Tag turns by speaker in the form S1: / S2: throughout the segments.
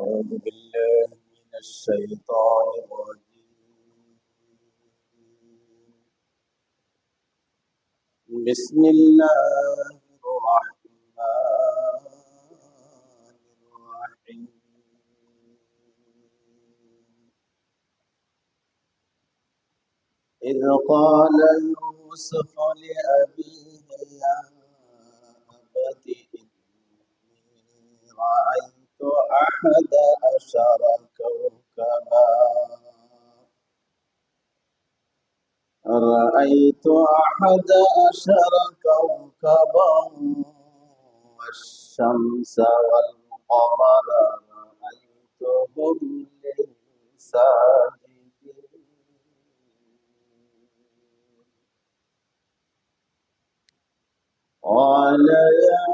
S1: أعوذ بالله من الشيطان الرجيم. بسم الله الرحمن الرحيم. إذ قال يوسف لأبيه يا أبت إني رأيت أحد عشر كوكبا والشمس والقمر رأيتهم لي ساجدين. قال يا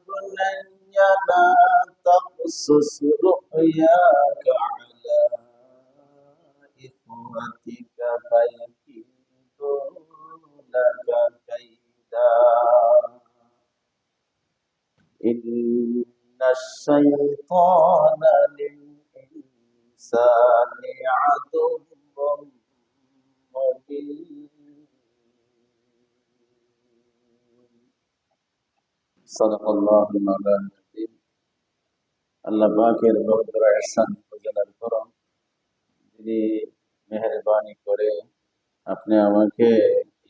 S1: بني لا تقصص رؤياك على إخوتك فيكيدوا لك كيدا إن الشيطان للإنسان عدو مبين. صدق الله مولانا العظيم. আল্লাহ পাকের বহুত বড় ইহসান ফজলার করম, যিনি মেহেরবানি করে আপনি আমাকে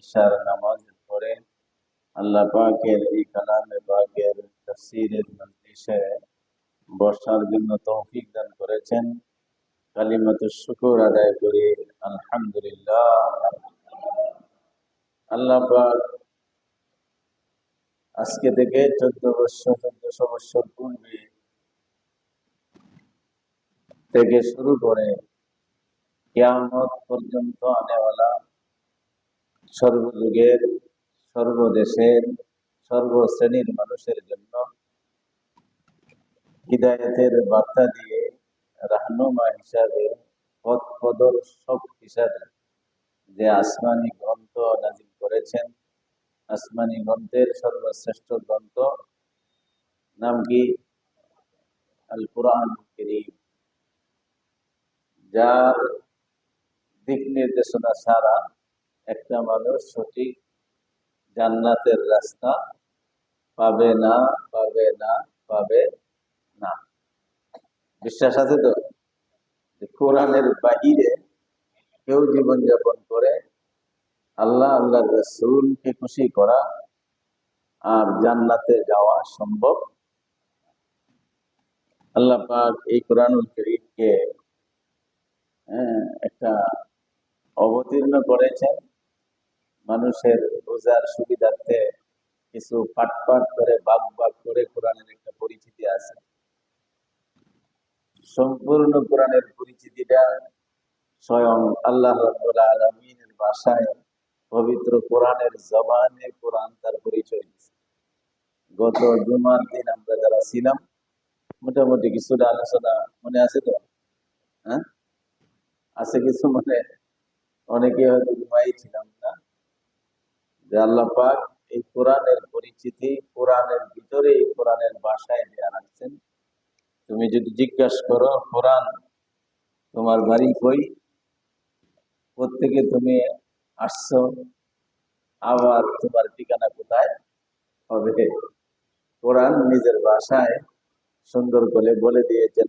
S1: ইশার নামাজ পড়ে আল্লাহ পাকের এই কালামে পাকের তাফসীরের মজলিসে বসার জন্য তৌফিক দান করেছেন। কালিমাতুশ শুকর আদায় করি আলহামদুলিল্লাহ। আল্লাহ পাক আজকে থেকে 1400 বছর পূর্বে থেকে শুরু করে কিয়ামত পর্যন্ত আনেওয়ালা সর্বযুগের সর্বদেশের সর্বশ্রেণীর মানুষের জন্য হিদায়াতের বার্তা দিয়ে রাহনুমা হিসাবে পথ প্রদর্শক হিসাবে যে আসমানি গ্রন্থ নাজিল করেছেন, আসমানি গ্রন্থের সর্বশ্রেষ্ঠ গ্রন্থ নাম কি? আল কুরআন কারীম, যার দিক নির্দেশনা ছাড়া একটা মানুষ সঠিক জান্নাতের রাস্তা পাবে না, পাবে না, পাবে না। বিশ্বাস আছে তো? কোরআনের বাহিরে কেউ জীবনযাপন করে আল্লাহ আল্লাহ রাসূলকে খুশি করা আর জান্নাতে যাওয়া সম্ভব? আল্লাহ পাক এই কোরআনুল কারীমকে একটা অবতীর্ণ করেছেন মানুষের বোঝার সুবিধার্থে। কিছু পাট পাট করে বাগ বাগ করে কোরআনের একটা পরিচিতি আছে। সম্পূর্ণ কোরআনের পরিচিতিটা স্বয়ং আল্লাহ রাব্বুল আলামিনের ভাষায় পবিত্র কোরআনের জবানে কোরআন তার পরিচয় দিয়েছে। গত জুমার দিন আমরা যারা ছিলাম মোটামুটি কিছুটা আলোচনা মনে আছে তো? হ্যাঁ, আছে কিছু মনে? অনেকে হয়তো ঘুমাই ছিলাম না। যে আল্লাহ পাক এই কোরআনের পরিচিতি কোরআনের ভিতরে কোরআনের ভাষায় দেয়া রাখছেন। তুমি যদি জিজ্ঞাসা করো কোরআন তোমার বাড়ি কই, প্রত্যেকে তুমি আসছো, আবার তোমার ঠিকানা কোথায় হবে? কোরআন নিজের ভাষায় সুন্দর করে বলে দিয়েছেন,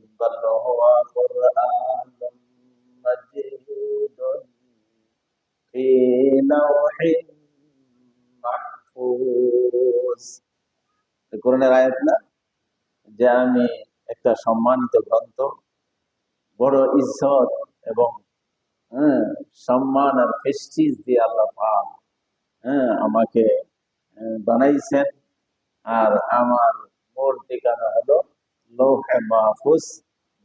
S1: কোরআনের আয়াত না যে আমি একটা সম্মানিত গ্রন্থ, বড় ইজ্জত এবং সম্মান আর প্রেস্টিজ দিয়ে আল্লাহ পাক আমাকে বানাইছেন। আর আমার মূল ঠিকানা হলো লৌহে মাহফুজ,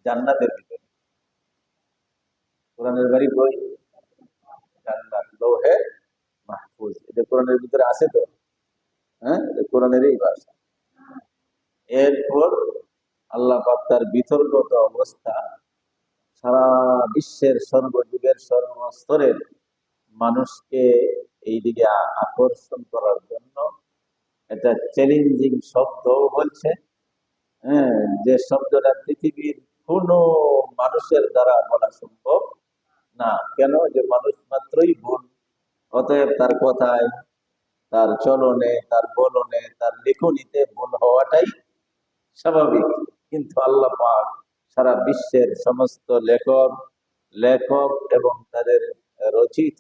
S1: জান্নাতের ভিতরে। কোরআনের বাড়ি কই? জান্নাত, লৌহে মাহফুজ। এটা কোরআনের ভিতরে আছে তো? হ্যাঁ, কোরআনেরই ভাষা। এরপর আল্লাহ পাক তার বিতর্কত অবস্থা সারা বিশ্বের সর্বযুগের সর্বস্তরের মানুষকে এই দিকে আকর্ষণ করার জন্য এটা চ্যালেঞ্জিং শব্দ বলছে, যে শব্দটা পৃথিবীর কোন মানুষের দ্বারা বলা সম্ভব না। কেন? যে মানুষ মাত্রই ভুল, অতএব তার কথায়, তার চলনে, তার বলনে, তার লেখনীতে ভুল হওয়াটাই স্বাভাবিক। কিন্তু আল্লাহ পাক সারা বিশ্বের সমস্ত লেখক লেখক এবং তাদের রচিত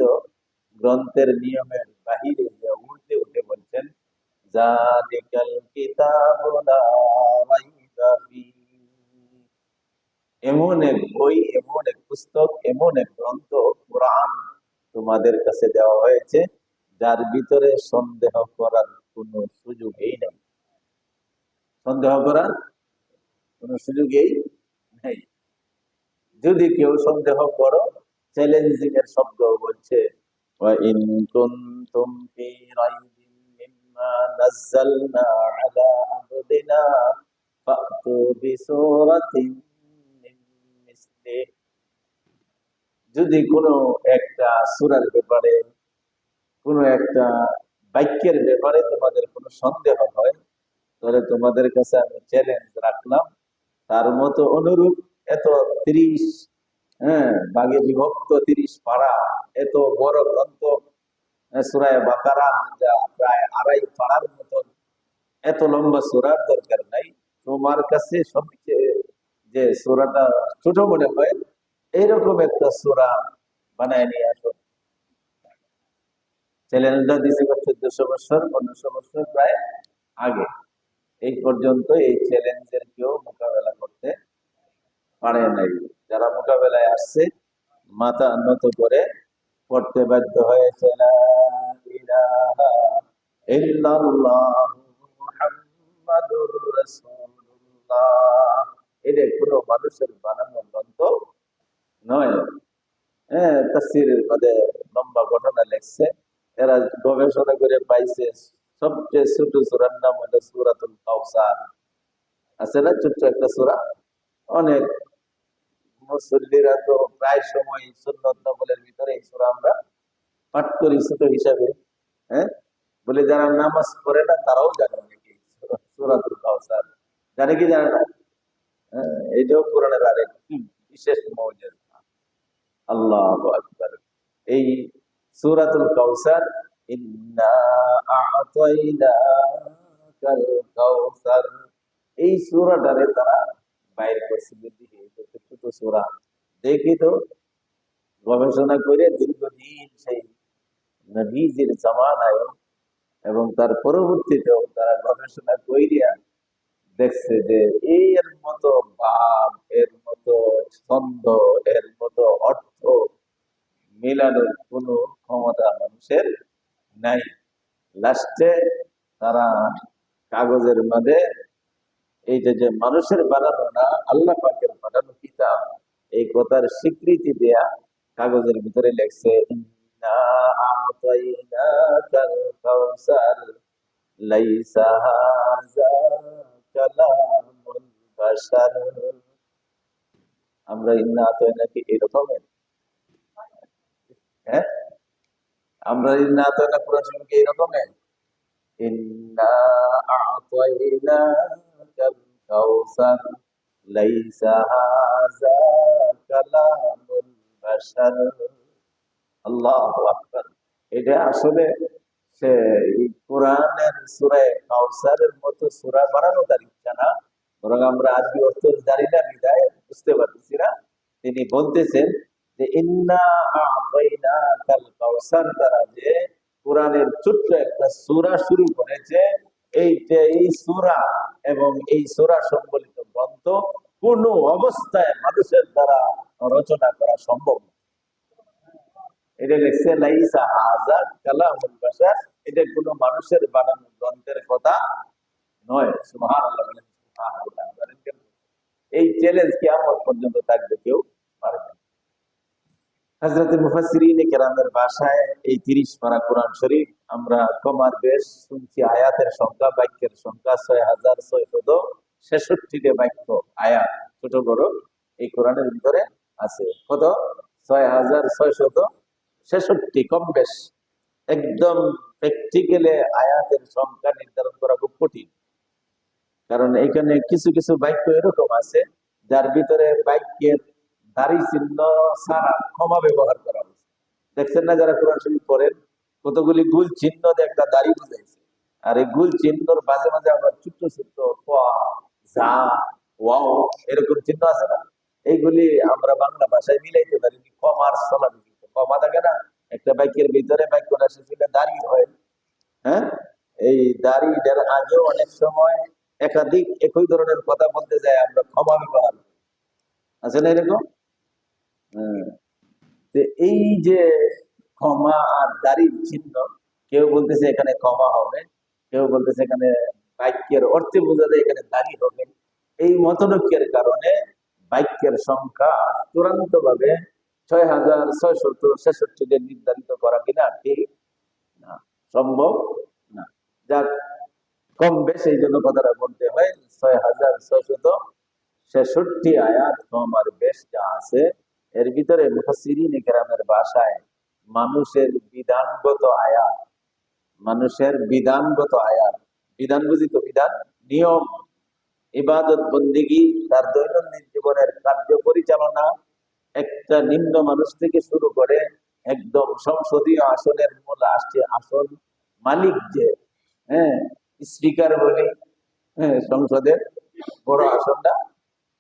S1: গ্রন্থের নিয়মের বাহিরে যে উল্টে উঠে বলছেন, জালিকাল কিতাবু লা রাইবা ফীহি, এমন এক বই, এমন এক পুস্তক, এমন এক গ্রন্থ কোরআন তোমাদের কাছে দেওয়া হয়েছে যার ভিতরে সন্দেহ করার কোনো সুযোগই নেই। সন্দেহ করার কোনো সুযোগই নেই। যদি কেউ সন্দেহ করো, চ্যালেঞ্জিং এর শব্দ বলছে, وَإِن كُنتُمْ فِي رَيْبٍ مِّمَّا نَزَّلْنَا عَلَىٰ عَبْدِنَا فَأْتُوا بِسُورَةٍ مِّن مِّثْلِهِ, যদি কোনো একটা সূরার ব্যাপারে, কোনো একটা বাক্যের ব্যাপারে তোমাদের কোনো সন্দেহ হয়, তাহলে তোমাদের কাছে আমি চ্যালেঞ্জ রাখলাম, তার মতো অনুরূপ এত 30 ভাগে বিভক্ত 30 পারা এত বড় গ্রন্থ সূরা বাকারা, যা প্রায় 2.5 পারার মতন, এত লম্বা সূরার দরকার নাই। তোমার কাছে সবচেয়ে যে সূরাটা ছোট মনে হয় এইরকম একটা সূরা বানায় নিয়ে আসো। চ্যালেঞ্জটা দিয়েছে 1400 বছর 1500 বছর প্রায় আগে। এই পর্যন্ত এই চ্যালেঞ্জের কেউ মোকাবেলা করতে পারে নাই। যারা মোকাবেলায় আসছে মাথা নত করে পড়তে বাধ্য হয়েছে, লা ইলাহা ইল্লাল্লাহু মুহাম্মাদুর রাসূলুল্লাহ। এটা কোনো মানুষের বানানো গ্রন্থ নয়। তাফসীরের মধ্যে লম্বা ঘটনা লেখছে, এরা গবেষণা করে পাইছে সবচেয়ে ছোট সূরার নাম হলো সূরাতুল কাউসার। আছে না ছোট্ট একটা সূরা? অনেক মুসল্লিরা তো প্রায় সময় সুন্নত নফলের ভিতরে এই সূরা আমরা পাঠ করি ছোট হিসাবে। হ্যাঁ, বলে যারা নামাজ পড়ে না তারাও জানে নাকি সূরাতুল কাউসার, জানে কি জানে না? এটাও কোরআনের আরেক বিশেষ মৌজুদা। আল্লাহু আকবার। এই সূরাতুল কাউসার, ইন্না আ'তাইনাকাল কাউসার, এই সূরাটারে তারা বাইর করছে দিকে ছোট সূরা। দেখি তো গবেষণা করে দীর্ঘদিন সেই নবীজির জামানায় এবং তার পরবর্তীতেও তারা গবেষণা কইরা দেখছে যে এর মতো ভাব, এর মতো ছন্দ, এর মতো অর্থ মিলানোর কোনো ক্ষমতা মানুষের নাই। লাস্টে তারা কাগজের মধ্যে এইটা যে মানুষের বানানো না, আল্লাহ পাকের বানানো কিতাব, এই কথার স্বীকৃতি দেয়া কাগজের ভিতরে লেখছে, ইন্না আ'তাইনাকাল কাউসার লাইসা হাযা কালামুল বাশার। আমরা ইন্না আ'তাইনাকে এরকমের, হ্যাঁ, আমরা ইন্না আ'তাইনা কোরআন শরীফকে এরকমের, ইন্না আ'তাইনাকাল কাউসার লাইসা হাযা কালামুল বাশার। আল্লাহু আকবার। এটা আসলে সে এই কোরআনের সূরা কাউসারের মতো সূরা বানানো তার ইচ্ছা না, বরং আমরা আরবি অর্থ জানি না বিদায় বুঝতে পারতেছি না। তিনি বলতেছেন যে ইন্না আ'তাইনাকাল কাউসার দ্বারা যে কোরআনের ছোট্ট একটা সূরা শুরু করেছে, এই সূরা এবং এই সূরা সম্বলিত গ্রন্থ কোন অবস্থায় মানুষের দ্বারা রচনা করা সম্ভব না। এটা লিখছে লাইসা হাযা কালামুল বাশার, এটা কোনো মানুষের বানানো গ্রন্থের কথা নয়। সুবহানাল্লাহ, সুবহানাল্লাহ। এই চ্যালেঞ্জ কিয়ামত পর্যন্ত থাকবে, কেউ পারবে না। হযরত মুফাসসিরিনে কেরামের ভাষায় এই 30 পারা কোরআন শরীফ আমরা কমার বেশ শুনছি। আয়াতের সংখ্যা, বাক্যের সংখ্যা 6666 বাক্য, আয়াত ছোট বড় এই কোরআনের ভিতরে আছে। কত? 6666, কম বেশ। একদম প্র্যাকটিক্যালি আয়াতের সংখ্যা নির্ধারণ করা খুব কঠিন, কারণ এখানে কিছু কিছু বাক্য এরকম আছে যার ভিতরে বাক্যের দাড়ি চিহ্ন ছাড়া ক্ষমা ব্যবহার করা হয়েছে। দেখছেন না যারা কোরআন শরীফ পড়েন, কতগুলি গুল চিহ্ন দিয়ে একটা দাড়ি বুঝাইছে। আর এই গুল চিহ্নর মাঝে মাঝে আবার ছোট্ট ছোট্ট ক, ঝা, ওয়াও এরকম চিহ্ন আছে না, এইগুলি আমরা বাংলা ভাষায় মিলাইতে পারি। কমার চলা, কমা থাকে না একটা বাক্যের ভিতরে, বাক্যটা শেষ হলে দাঁড়িয়ে হয়। হ্যাঁ, এই দাড়িটার আগেও অনেক সময় একাধিক একই ধরনের কথা বলতে যায়, আমরা ক্ষমা ব্যবহার করি। আছে না এরকম? হ্যাঁ। তো এই যে ক্ষমা আর দাড়ির চিহ্ন, কেউ বলতেছে এখানে ক্ষমা হবে, কেউ বলতেছে এখানে বাক্যের অর্থে বোঝা যায় এখানে দাড়ি হবে। এই মতনৈক্যের কারণে বাক্যের সংখ্যা চূড়ান্ত ভাবে 6,666 কে নির্ধারিত করা কিনা ঠিক না, সম্ভব না। যার কম বেশ এই জন্য কথাটা বলতে হয়। 6,666 আয়াত কম আর বেশ যা আছে, এর ভিতরে মুফাসসিরিন কেরামের ভাষায় মানুষের বিধানগত আয়াত, মানুষের বিধানগত আয়াত, বিধান বুঝি তো, বিধান নিয়ম, ইবাদত বন্দেগী, তার দৈনন্দিন জীবনের কার্য পরিচালনা, একটা নিম্ন মানুষ থেকে শুরু করে একদম সংসদীয় আসনের মূল আসছে আসল মালিক যে, হ্যাঁ, স্পিকার বলি, হ্যাঁ, সংসদের বড় আসনটা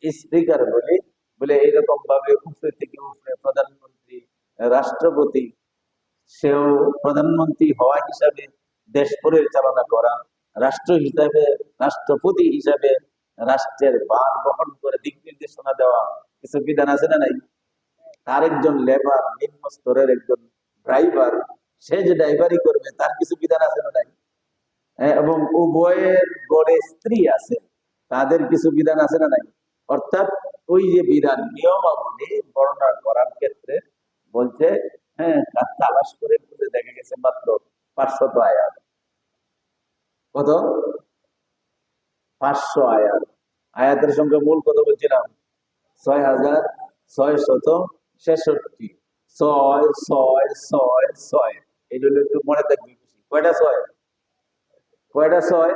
S1: স্পিকার বলি, বলে এইরকম ভাবে উপরে থেকে উপরে প্রধানমন্ত্রী, রাষ্ট্রপতি, সেও প্রধানমন্ত্রী হওয়া হিসাবে দেশ পরিচালনা করা, রাষ্ট্র হিসাবে, রাষ্ট্রপতি হিসাবে রাষ্ট্রের ভার বহন করে দিক নির্দেশনা দেওয়া, কিছু বিধান আছে না নাই? তার একজন লেবার, নিম্ন স্তরের একজন ড্রাইভার, সে যে ড্রাইভারি করবে তার কিছু বিধান আছে না নাই? এবং উভয়ের গড়ে স্ত্রী আছে, তাদের কিছু বিধান আছে না নাই? অর্থাৎ ওই যে বিধান নিয়মাবলী বর্ণনা করার ক্ষেত্রে বলছে, হ্যাঁ, তালাশ করে খুঁজে দেখা গেছে মাত্র 500 আয়াত। কত? 500 আয়াত। আয়াতের সঙ্গে মূল কত বলছিলাম? 6,666। 6,666, এই জন্য একটু মনে থাকবে। কয়টা ছয়? কয়টা ছয়?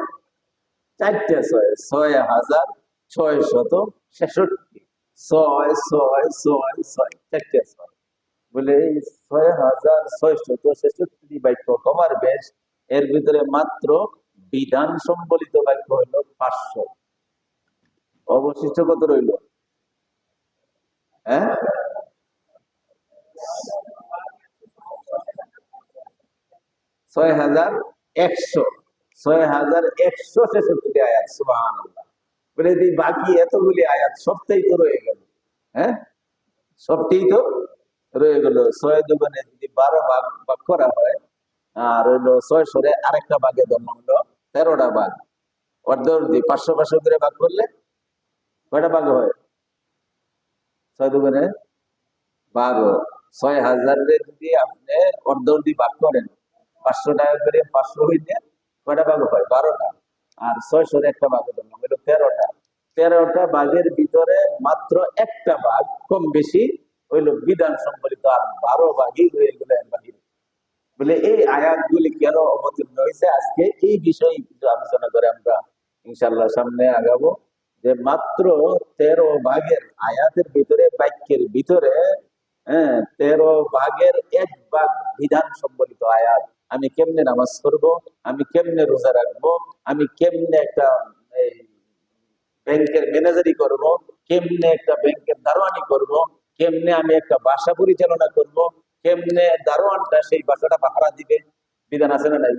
S1: 4টে ছয়। 6,666। 6,666, 4টে ছয়। বলে এই 6,666 বাক্য কমার বেশ, এর ভিতরে মাত্র বিধান সম্বলিত বাক্য হইল 500। অবশিষ্ট কত রইল? হ্যাঁ, 6,100। 6,166 আয়াত। সুবহানাল্লাহ। বলে এই বাকি এতগুলি আয়াত সবটাই তো রয়ে গেল। হ্যাঁ, সবটাই তো রয়ে গেল। 6 দুগুণে যদি 12 ভাগ ভাগ করা হয়, আর হইলো 600 আরেকটা ভাগে ধর্ম হলো 13টা ভাগ, অর্ধ 500 500 করে ভাগ করলে কয়টা ভাগ হয়? 6 দুগুণে 12। 6,000 যদি আপনি অর্ধ ভাগ করেন, 500 টাকা করে, 500 হইলে কয়টা ভাগ হয়? 12টা। আর 600 একটা ভাগে ধরলাম, হইলো 13টা। 13টা ভাগের ভিতরে মাত্র একটা ভাগ কম বেশি হইল বিধান সম্বলিত, আর 12 ভাগই হয়ে গেল এর বাহিরে। বলে এই আয়াতগুলি কেন অবতীর্ণ হয়েছে, আজকে এই বিষয়ে কিছু আলোচনা করে আমরা ইনশাল্লাহ সামনে আগাবো। যে মাত্র 13 ভাগের আয়াতের ভিতরে, বাক্যের ভিতরে, হ্যাঁ, 13 ভাগের 1 ভাগ বিধান সম্বলিত আয়াত। আমি কেমনে নামাজ পড়বো, আমি কেমনে রোজা রাখবো, আমি কেমনে একটা এই ব্যাংকের ম্যানেজারি করব, কেমনে একটা ব্যাংকের দারোয়ানি করব, কেমনে আমি একটা বাসা পরিচালনা করব, কেমনে দারোয়ানটা সেই বাসাটা পাহারা দিবে, বিধান আছে না নাই?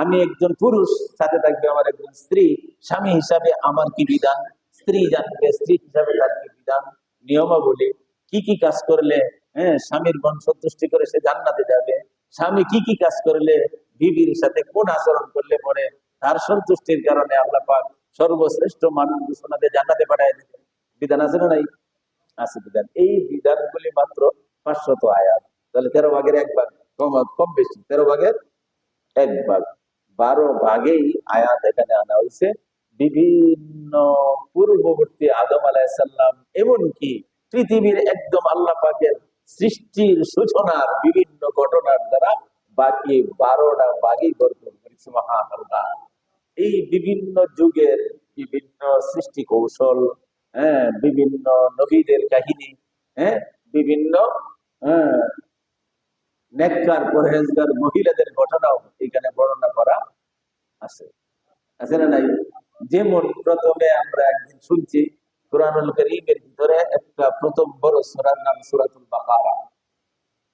S1: আমি একজন পুরুষ, সাথে থাকবে আমার একজন স্ত্রী, স্বামী হিসাবে আমার কি বিধান, স্ত্রী জানবে স্ত্রী হিসাবে তার কি বিধান, নিয়মাবলী, কি কি কাজ করলে, হ্যাঁ, স্বামীর মন সন্তুষ্টি করে সে জান্নাতে যাবে, স্বামী কি কি কাজ করলে, বিবির সাথে কোন আচরণ করলে পরে তার সন্তুষ্টির কারণে আল্লাহ পাক সর্বশ্রেষ্ঠ মানুষ ঘোষণাতে জান্নাতে পাঠায় দিবেন। বিধান আছে না নাই? আছে বিধান। এই বিধানগুলি মাত্র 500 আয়াত। তাহলে 13 ভাগের 1 ভাগ, কম কম বেশি 13 ভাগের 1 ভাগ, 12 ভাগেই আয়াত এখানে আনা হয়েছে। বিভিন্ন পূর্ববর্তী আদম আলাইসাল্লাম, এমনকি পৃথিবীর একদম আল্লাহ পাকের সৃষ্টির সূচনার বিভিন্ন ঘটনার দ্বারা বাকি 12টা ভাগই ভরপুর করেছে। সুবহানাল্লাহ। এই বিভিন্ন যুগের বিভিন্ন সৃষ্টি কৌশল, হ্যাঁ, বিভিন্ন নবীদের কাহিনী, হ্যাঁ, বিভিন্ন হ্যাঁ নেককার পরহেজগার মহিলাদের ঘটনাও এখানে বর্ণনা করা আছে, আছে না নাই? যেমন প্রথমে আমরা একদিন শুনছি কুরআনুল কারীমের ভিতরে একটা প্রথম বড় সূরার নাম সূরাতুল বাকারা,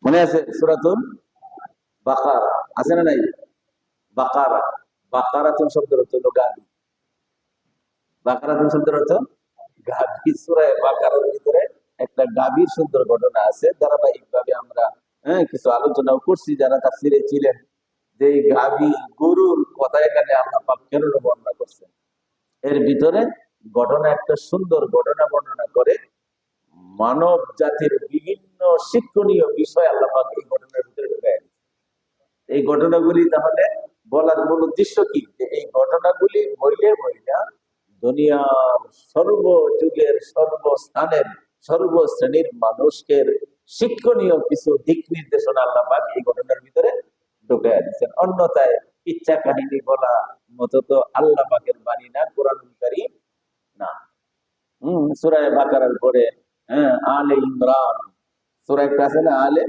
S1: মনে আছে? সূরাতুল বাকারা আছে না নাই? বাকারা, বাকারাতুল শব্দের অর্থ হলো গাভী, বাকারাতুল শব্দের অর্থ গাভী। সূরা বাকারার ভিতরে একটা গাভীর সুন্দর ঘটনা আছে, ধারাবাহিক ভাবে আমরা কিছু আলোচনাও করছি যারা তাফসীরে ছিলেন, যে এই গাভী গরুর কথা এখানে আল্লাহ পাক কেন বর্ণনা করছেন। এর ভিতরে ঘটনা, একটা সুন্দর ঘটনা বর্ণনা করে মানব জাতির বিভিন্ন শিক্ষণীয় বিষয় আল্লাহ পাক এই ঘটনার ভিতরে ঢুকায়। এই ঘটনাগুলি তাহলে বলার মূল উদ্দেশ্য কি, যে এই ঘটনাগুলি হইলে হইনা দুনিয়ার সর্বযুগের সর্বস্থানের সর্বশ্রেণীর মানুষকে শিক্ষণীয় কিছু দিক নির্দেশনা আল্লাহ পাক এই ঘটনার ভিতরে ঢুকাইয়া দিচ্ছেন। অন্যথায় ইচ্ছা কাহিনী বলা মতো তো আল্লাহ পাকের বাণী না, কোরআনুল কারীম না। সূরা বাকারার পরে আলে ইমরান সূরা একটা আছে না, আলে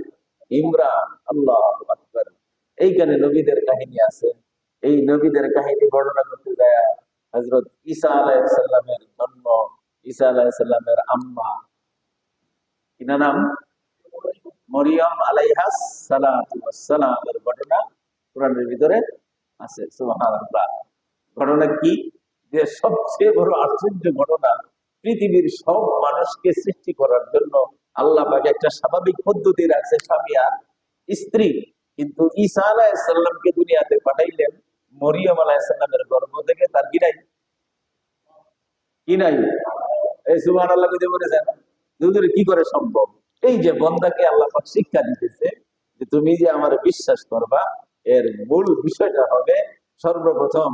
S1: ইমরান, আল্লাহু আকবার। এইখানে নবীদের কাহিনী আছে। এই নবীদের কাহিনী বর্ণনা করতে যায় হযরত ঈসা আলাইহিস সালামের জন্ম, ঈসা আলাইহিস সালামের আম্মা কিনা নাম, মরিয়ম আলাইহাস সালাতু ওয়াস সালামের ঘটনা কোরআনের ভিতরে আছে। সুবহানাল্লাহ। ঘটনা কি, যে সবচেয়ে বড় আশ্চর্য ঘটনা, পৃথিবীর সব মানুষকে সৃষ্টি করার জন্য আল্লাহ পাক একটা স্বাভাবিক পদ্ধতি রাখছে, স্বামী আর স্ত্রী। কিন্তু ঈসা আলাইহিস সালামকে দুনিয়াতে পাঠাইলেন মরিয়ম আলাইহিস সালামের গর্ভ থেকে। তার কি নাই? কি নাই? এই সুবহানাল্লাহ কইতে বলেছেন, হুজুর কি করে সম্ভব? এই যে বন্দাকে আল্লাহ পাক শিক্ষা দিতেছে যে তুমি যে আমার বিশ্বাস করবা, এর মূল বিষয়টা হবে সর্বপ্রথম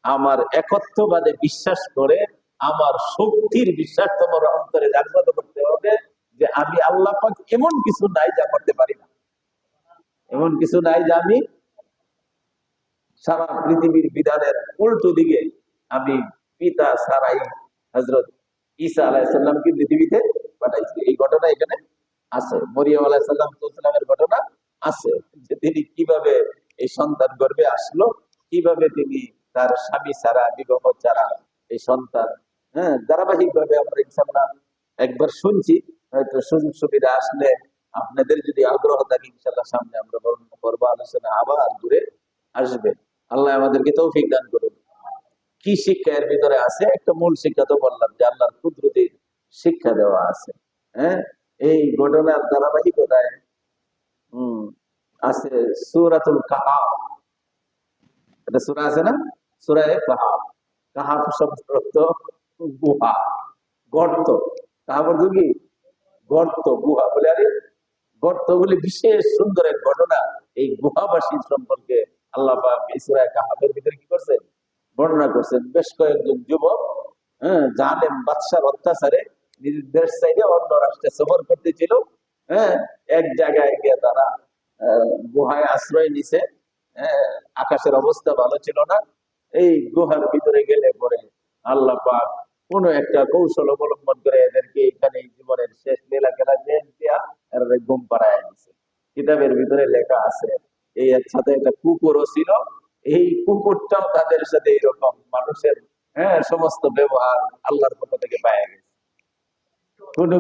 S1: আমার একত্ববাদে বিশ্বাস করে আমার শক্তির বিশ্বাস তোমার অন্তরে জাগ্রত করতে হবে, যে আমি আল্লাহ পাক এমন কিছু নাই যা করতে পারি না, এমন কিছু নাই যা আমি সারা পৃথিবীর বিধানের উল্টো দিকে আমি পিতা সারাই হযরত ঈসা আলাইহিস সালামকে পৃথিবীতে পাঠাইছি। এই ঘটনা এখানে আছে, মরিয়ম আলাইহিস সালামের ঘটনা আছে, যে তিনি কিভাবে এই সন্তান গর্ভে আসলো, কিভাবে তিনি তার স্বামী ছাড়া, বিবাহ ছাড়া এই সন্তান, ধারাবাহিক ভাবে আমরা ইনশাআল্লাহ একবার শুনছি, হয়তো সুযোগ সুবিধা আসলে আপনাদের যদি আগ্রহ থাকে ইনশাআল্লাহ সামনে আমরা বর্ণনা করবো, আলোচনা আবার ঘুরে আসবে। আল্লাহ আমাদেরকে তৌফিক দান করুন। কি শিক্ষা এর ভিতরে আছে? একটা মূল শিক্ষা তো বললাম যে আল্লাহর কুদরতের শিক্ষা দেওয়া আছে। হ্যাঁ, এই ঘটনার ধারাবাহিকতায় আছে সূরাতুল কাহাফ। এটা সূরা আছে না, সূরা কাহাফ। কাহাফ শব্দের অর্থ গুহা, গর্ত। কাহাফ অর্থ কি? গর্ত, গুহা বলে। আরে গর্ত বলে বিশেষ সুন্দর এক ঘটনা এই গুহাবাসী সম্পর্কে আল্লাহ পাক এই সূরা কাহাফের ভিতরে কি করছেন, বর্ণনা করছেন। বেশ কয়েকজন যুবক জালেম বাদশার অত্যাচারে নিজের দেশ চাইলে অন্য রাষ্ট্রে সফর করতেছিল। হ্যাঁ, এক জায়গায় গিয়ে তারা গুহায় আশ্রয় নিছে। আকাশের অবস্থা ভালো ছিল না। এই গুহার ভিতরে গেলে পরে আল্লাহ পাক কোন একটা কৌশল অবলম্বন করে এদেরকে এখানে জীবনের শেষ লীলা খেলা দিয়া ঘুম পাড়ায় দিছে। কিতাবের ভিতরে লেখা আছে এই এর সাথে একটা কুকুরও ছিল। এই কুকুরটাও তাদের সাথে এইরকম মানুষের সমস্ত ব্যবহার আল্লাহর পক্ষ থেকে পাওয়া গেছে। কোন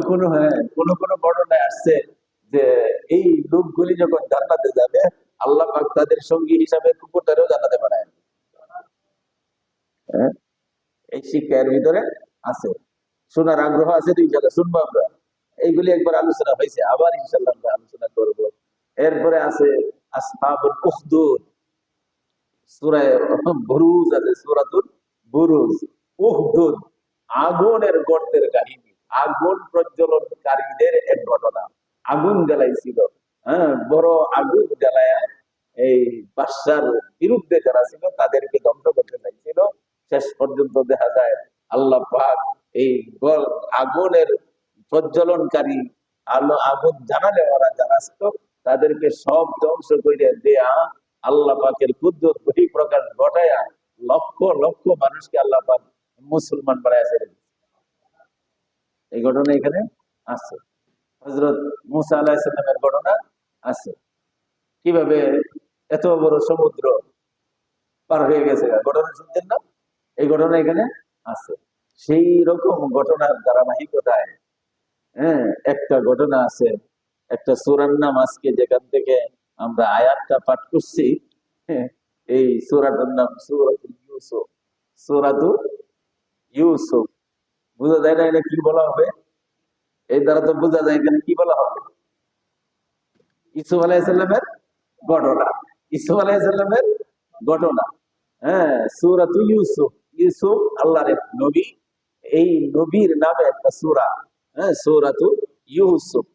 S1: কোন বর্ণনায় আসছে যে এই লোকগুলি যখন জান্নাতে যাবে আল্লাহ পাক তাদের সঙ্গী হিসাবে কুকুরটারেও জান্নাতে বানায়। এই শিক্ষার ভিতরে আছে, শোনার আগ্রহ আছে তো ইনশাল্লাহ শুনবো আমরা। এইগুলি একবার আলোচনা হয়েছে, আবার ইনশাল্লাহ আমরা আলোচনা করব। এরপরে আছে আসহাবুল উখদুদ, সূরা বুরুজ আছে, সূরাতুল বুরুজ। উখদুদ আগুনের গর্তের কাহিনী, আগুন প্রজ্বলনকারীদের এক ঘটনা। আগুন জ্বালাইছিল, বড় আগুন জ্বালায় এই বাদশার বিরুদ্ধে যারা ছিল তাদেরকে ধ্বংস করতে চাইছিল। শেষ পর্যন্ত দেখা যায় আল্লাহ পাক এই আগুনের প্রজ্বলনকারী আগুন জানালে ওরা যারা ছিল তাদেরকে সব ধ্বংস করে দেয়া আল্লাহ পাকের কুদরত বহিঃপ্রকাশ ঘটায়া লক্ষ লক্ষ মানুষকে আল্লাহ পাক মুসলমান বানায় ছেড়ে দিয়েছে। এই ঘটনা এখানে আছে। হযরত মুসা আলাইহিস সালামের ঘটনা আছে, কিভাবে এত বড় সমুদ্র পার হয়ে গেছে, ঘটনা শুনতেন না? এই ঘটনা এখানে আছে। সেই রকম ঘটনার ধারাবাহিকতায় হ্যাঁ একটা ঘটনা আছে, একটা সূরার নাম আজকে যেখান থেকে আমরা আয়াতটা পাঠ করছি, হ্যাঁ, এই সূরাটার নাম সূরাতুল ইউসুফ। সূরাতুল ইউসুফ। বোঝা যায় না এটা কি বলা হবে? এই দ্বারা তো বোঝা যায় এখানে কি বলা হবে। ইউসুফ আলাইহিসসালামের ঘটনা, ইউসুফ আলাইহিসসালামের ঘটনা। হ্যাঁ, সূরাতুল ইউসুফ। ইউসুফ আল্লাহর এক নবী, এই নবীর নামে একটা সূরা, হ্যাঁ, সূরাতুল ইউসুফ।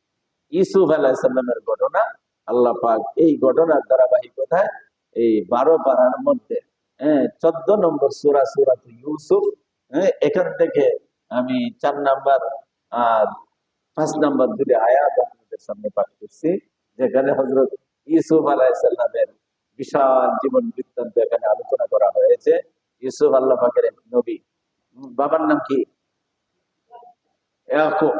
S1: ইউসুফ আলাইহিস সালামের ঘটনা। আল্লাহ পাক এই ঘটনার ধারাবাহিকতায় এই 12 পারার মধ্যে 14 নম্বর সূরা সূরাতুল ইউসুফ, এখান থেকে আমি 4 নাম্বার আর 5 নাম্বার দুটি আয়াত আপনাদের সামনে পাঠ করছি, যেখানে হযরত ইউসুফ আলাইহিস সালামের বিশাল জীবন বৃত্তান্ত এখানে আলোচনা করা হয়েছে। ইউসুফ আল্লাহ পাকের এক নবী। বাবার নাম কি? ইয়াকুব।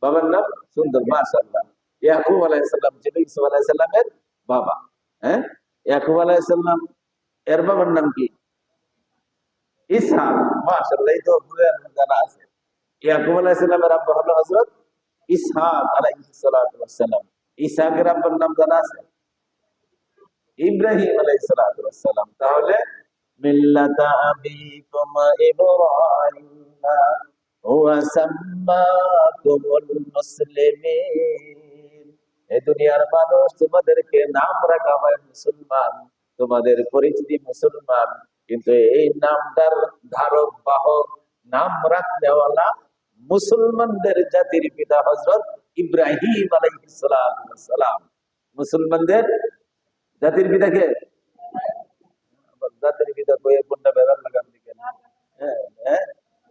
S1: বাবার নাম সুন্দর, মাশাআল্লাহ। ইয়াকুব আলাইহিস সালাম ছিল ইউসুফ আলাইহিস সালামের বাবা। হ্যাঁ, ইয়াকুব আলাইহিস সালাম এর বাবার নাম কি? ইসহাক। মাশাআল্লাহ, এই তো জানা আছে। ইয়াকুব আলাইহিস সালামের আব্বা হলো হযরত ইসহাক আলাইহিস সালাতু ওয়াস সালাম। ইসহাকের আব্বার নাম জানা আছে? ইব্রাহিম আলাইহিস সালাতু ওয়াস সালাম। তাহলে মিল্লাতা আবিকুম ইব্রাহিম ওয়া সাম্মাকুমুল মুসলিমিন। এই দুনিয়ার মানুষ তোমাদেরকে নাম রাখা হয় মুসলমান, তোমাদের পরিচিতি মুসলমান, কিন্তু এই নামটার ধারক বাহক, নাম রাখনেওয়ালা মুসলমানদের জাতির পিতা হযরত ইব্রাহিম আলাইহিস সালাতু ওয়াস সালাম। মুসলমানদের জাতির পিতাকে জাতির পিতা কয়ে কোনটা বেদাল লাগান দিকে না। হ্যাঁ, হ্যাঁ,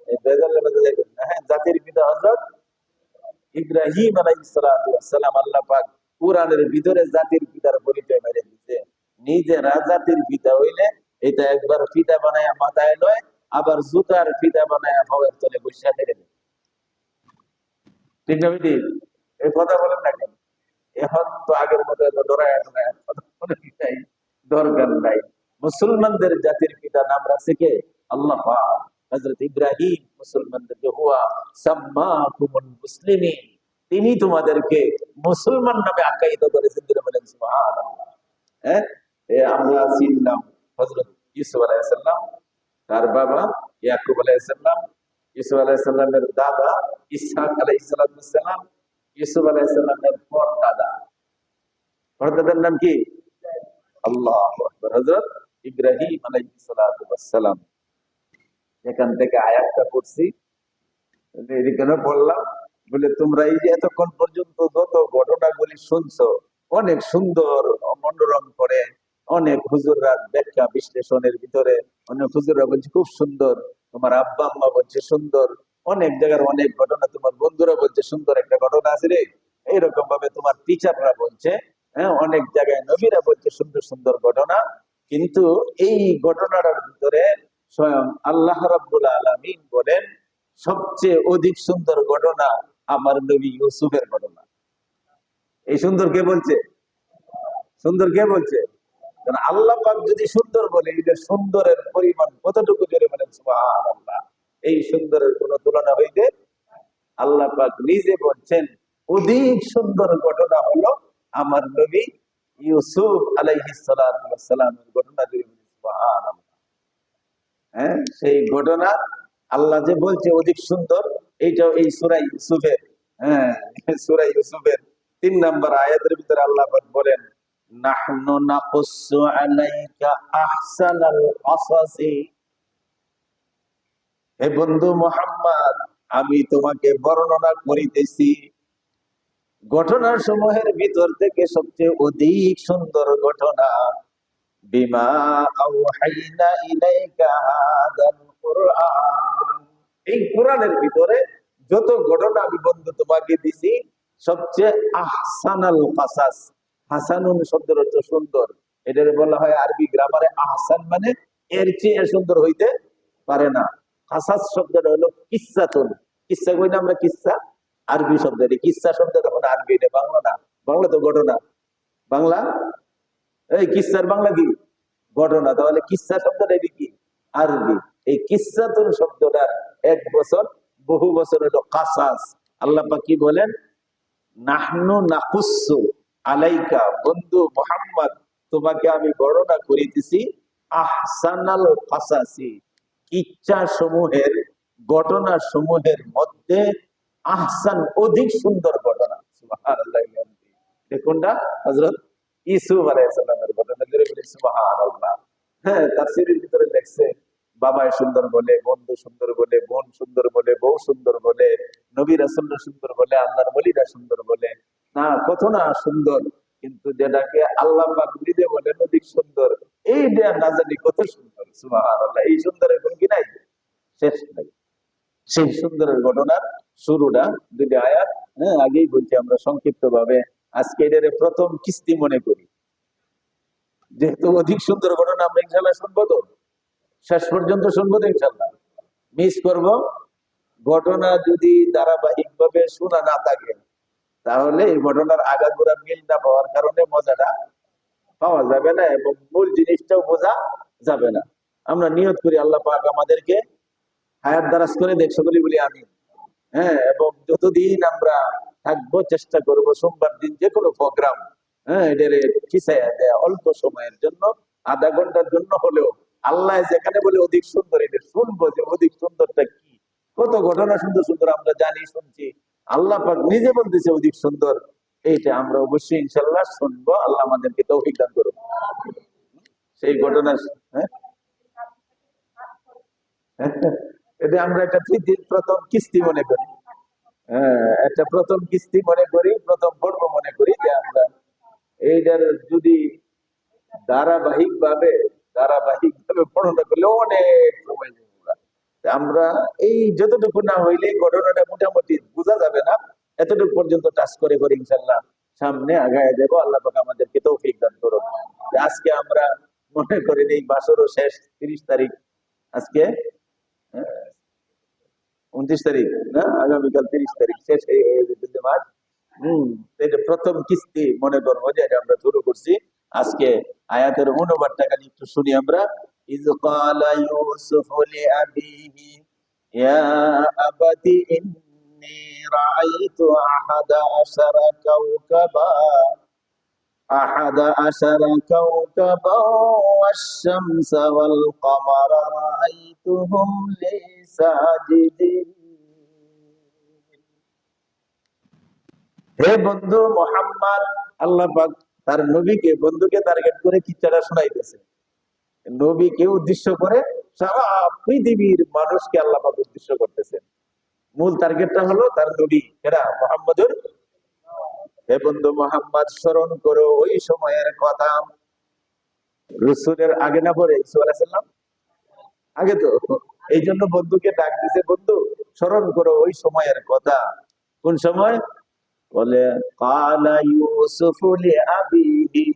S1: এই বেদাল লাগাতে দেখবেন না। হ্যাঁ, জাতির পিতা হযরত ইব্রাহিম আলাইহিস সালাতু ওয়াস সালাম। আল্লাহ পাক কুরআনের ভিতরে জাতির পিতার পরিচয় মেরে দিয়েছে। নিজেরা জাতির পিতা হইলে এটা একবার ফিতা বানায় মাথায় লয়, আবার জুতার ফিতা বানায় পায়ের তলে বসে রেখে দেয়। ঠিক না বিধি? এই কথা বলেন না কেন? এখন তো আগের মতো এত ডরায় নাই, দরকার নাই। মুসলমানদের জাতির পিতা নাম রাখছে কে? আল্লাহ পাক। হযরত ইব্রাহিম মুসলমানদেরকে হুয়া সাম্মাকুমুল মুসলিমিন, তিনি তোমাদেরকে মুসলমান নামে আখ্যায়িত করেছেন। তিনি বলেন সুবহানাল্লাহ। হ্যাঁ, আমরা চিনলাম হযরত ইউসুফ আলাইহিস সালাম, তার বাবা ইয়াকুব আলাইহিস সালাম, ইউসুফ আলাইহিস সালামের দাদা ইসহাক আলাইহিস সালাম, ইউসুফ আলাইহিস সালামের পরদাদা, পরদাদার নাম কি? আল্লাহু আকবার, হযরত ইব্রাহিম আলাইহিস সালাতু ওয়াস সালাম। এখান থেকে আয়াতটা পড়ছি, এখানে বললাম বলে তোমরা এই যে এতক্ষণ পর্যন্ত যত ঘটনাগুলি শুনছো, অনেক সুন্দর মনোরম করে, অনেক হুজুররা ব্যাখ্যা বিশ্লেষণের ভিতরে, অনেক হুজুররা বলছে খুব সুন্দর, তোমার আব্বা আম্মা বলছে সুন্দর, অনেক জায়গার অনেক ঘটনা, তোমার বন্ধুরা বলছে সুন্দর একটা ঘটনা আছে রে, এইরকম ভাবে তোমার টিচাররা বলছে, হ্যাঁ, অনেক জায়গায় নবীরা বলছে সুন্দর সুন্দর ঘটনা। কিন্তু এই ঘটনাটার ভিতরে স্বয়ং আল্লাহ রাব্বুল আলামিন বলেন সবচেয়ে অধিক সুন্দর ঘটনা আমার নবী ইউসুফের ঘটনা। এই সুন্দর কে বলছে? সুন্দর কে বলছে? কারণ আল্লাহ পাক যদি সুন্দর বলে, এটা সুন্দরের পরিমাণ কতটুকু জোরে বলেন সুবহানাল্লাহ। এই সুন্দরের কোন তুলনা হইতে, আল্লাহ পাক নিজে বলছেন অধিক সুন্দর ঘটনা হলো আমার নবী ইউসুফ আলাইহিস সালাতু ওয়াস সালামের ঘটনা। সুবহানাল্লাহ। হ্যাঁ, সেই ঘটনা আল্লাহ যে বলছে অধিক সুন্দর, এইটাও এই সূরা ইউসুফের, হ্যাঁ, সূরা ইউসুফের 3 নম্বর আয়াতের ভিতরে আল্লাহ পাক বলেন নাহনু নাকুসু আলাইকা আহসানাল কাসাসি। হে বন্ধু মুহাম্মদ, আমি তোমাকে বর্ণনা করিতেছি ঘটনার সমূহের ভিতর থেকে সবচেয়ে অধিক সুন্দর ঘটনা, বিমা আওহাইনা ইলাইকা হাদাল কুরআন। এই কোরআনের ভিতরে যত ঘটনা আমি বন্ধু তোমাকে দিছি, সবচেয়ে আহসানাল কাসাস। হাসানুন শব্দের অর্থ সুন্দর, এটার বলা হয় আরবি গ্রামারে আহসান, মানে এর চেয়ে সুন্দর হইতে পারে না। কাসাস শব্দটা হলো কিসসাতুন। কিচ্ছা কই না আমরা, কিচ্ছা আরবি শব্দ, কিচ্ছা শব্দ তখন আরবি, এটা বাংলা না। বাংলা তো ঘটনা, বাংলা এই কিচ্ছার বাংলা কি ঘটনা, তাহলে কিচ্ছা শব্দটা এটি কি আরবি। এই কিচ্ছাতুন শব্দটার এক বছর বহু বছর হলো কাসাস। আল্লাহ পাক কি বলেন, নাহনু নাকুসু আলাইকা, বন্ধু মুহাম্মদ তোমাকে আমি বর্ণনা করিতেছি আহসানাল কাসাসি, ইচ্ছা সমূহের ঘটনা সমূহের মধ্যে আহসান অধিক সুন্দর ঘটনা। সুবহানাল্লাহ। কোনটা? হযরত ইউসুফ আলাইহিস সালামের ঘটনা। সুবহানাল্লাহ। হ্যাঁ, তাফসীরের ভিতরে লেখছে বাবাই সুন্দর বলে, বন্ধু সুন্দর বলে, বোন সুন্দর বলে, বউ সুন্দর বলে, নবী রাসূলরা সুন্দর বলে, আল্লাহর ওলিরা সুন্দর বলে, না কত না সুন্দর, কিন্তু যেটাকে আল্লাহ পাক নিজে বলেন অধিক সুন্দর, এইটা না জানি কত সুন্দর। সুবহানাল্লাহ। এই সুন্দরের কোন কি নাই, শেষ নাই। সেই সুন্দরের ঘটনার শুরুটা দুইটা আয়াত, হ্যাঁ আগেই বলছি আমরা সংক্ষিপ্ত ভাবে। আজকে এটারে প্রথম কিস্তি মনে করি, যেহেতু অধিক সুন্দর ঘটনা আমরা ইনশাল্লাহ শুনবো, তো শেষ পর্যন্ত শুনবো তো ইনশাল্লাহ, মিস করব। ঘটনা যদি ধারাবাহিক ভাবে শোনা না থাকে, তাহলে এই ঘটনার আগাগোড়া মিল না পাওয়ার কারণে মজাটা পাওয়া যাবে না এবং মূল জিনিসটাও বোঝা যাবে না। আমরা নিয়ত করি আল্লাহ পাক আমাদেরকে হায়াত দারাজ করে দেখ, সকলে বলি আমি। হ্যাঁ, এবং যতদিন আমরা থাকবো চেষ্টা করব সোমবার দিন যে কোনো প্রোগ্রাম, হ্যাঁ এটারে খিসাইয়া দেয়া অল্প সময়ের জন্য, আধা ঘন্টার জন্য হলেও। আল্লাহ যেখানে বলে অধিক সুন্দর, এটা শুনবো যে অধিক সুন্দরটা কি। কত ঘটনা সুন্দর সুন্দর আমরা জানি, শুনছি, আল্লাহ পাক নিজে বলতেছে অধিক সুন্দর। এইটা আমরা অবশ্যই ইনশাল্লাহ শুনবো। আল্লাহ আমাদেরকে তৌফিক দান করুন। সেই ঘটনা, হ্যাঁ এটা আমরা একটা প্রথম কিস্তি মনে করি। হ্যাঁ, একটা প্রথম কিস্তি মনে করি, প্রথম পর্ব মনে করি, যে আমরা এইটার যদি ধারাবাহিক ভাবে বর্ণনা করলে অনেক সময় নেব আমরা। আমরা এই যতটুকু না হইলে ঘটনাটা মোটামুটি বোঝা যাবে না, এতটুকু পর্যন্ত টাচ করে করে ইনশাল্লাহ সামনে আগায় দেবো। আল্লাহ পাক আমাদেরকে তৌফিক দান করুন। আজকে আমরা মনে করি এই মাসেরও শেষ 30 তারিখ, আজকে 29 তারিখ না, আগামীকাল 30 তারিখ, শেষ হয়ে যেতেছে মাস। এটা প্রথম কিস্তি মনে করবো যে এটা আমরা শুরু করছি আজকে। আয়াতের অনুবাদটা খালি একটু শুনি আমরা। ইয ক্বালা ইউসুফু লিআবিহি ইয়া আবাতি ইন্নী রাআইতু আহাদা আশারা কাওকাবা ওয়াশ-শামসা ওয়াল কমারা রাআইতুহুম লি সাজিদিন। হে বন্ধু মোহাম্মদ, আল্লাহ পাক তার নবীকে, বন্ধুকে টার্গেট করে কিচ্ছাটা শোনাইতেছে। নবীকে উদ্দেশ্য করে সারা পৃথিবীর মানুষকে আল্লাহ পাক উদ্দেশ্য করতেছেন। মূল টার্গেটটা হলো তার নবী, এরা মুহাম্মদুর। হে বন্ধু মোহাম্মদ, স্মরণ করো ওই সময়ের কথা। রসুলের আগে না পরে ঈসা আলাইহিস সালাম আগে তো, এই জন্য বন্ধুকে ডাক দিছে, বন্ধু স্মরণ করো ওই সময়ের কথা। কোন সময়? বলে কালা ইউসুফু লিআবিহি,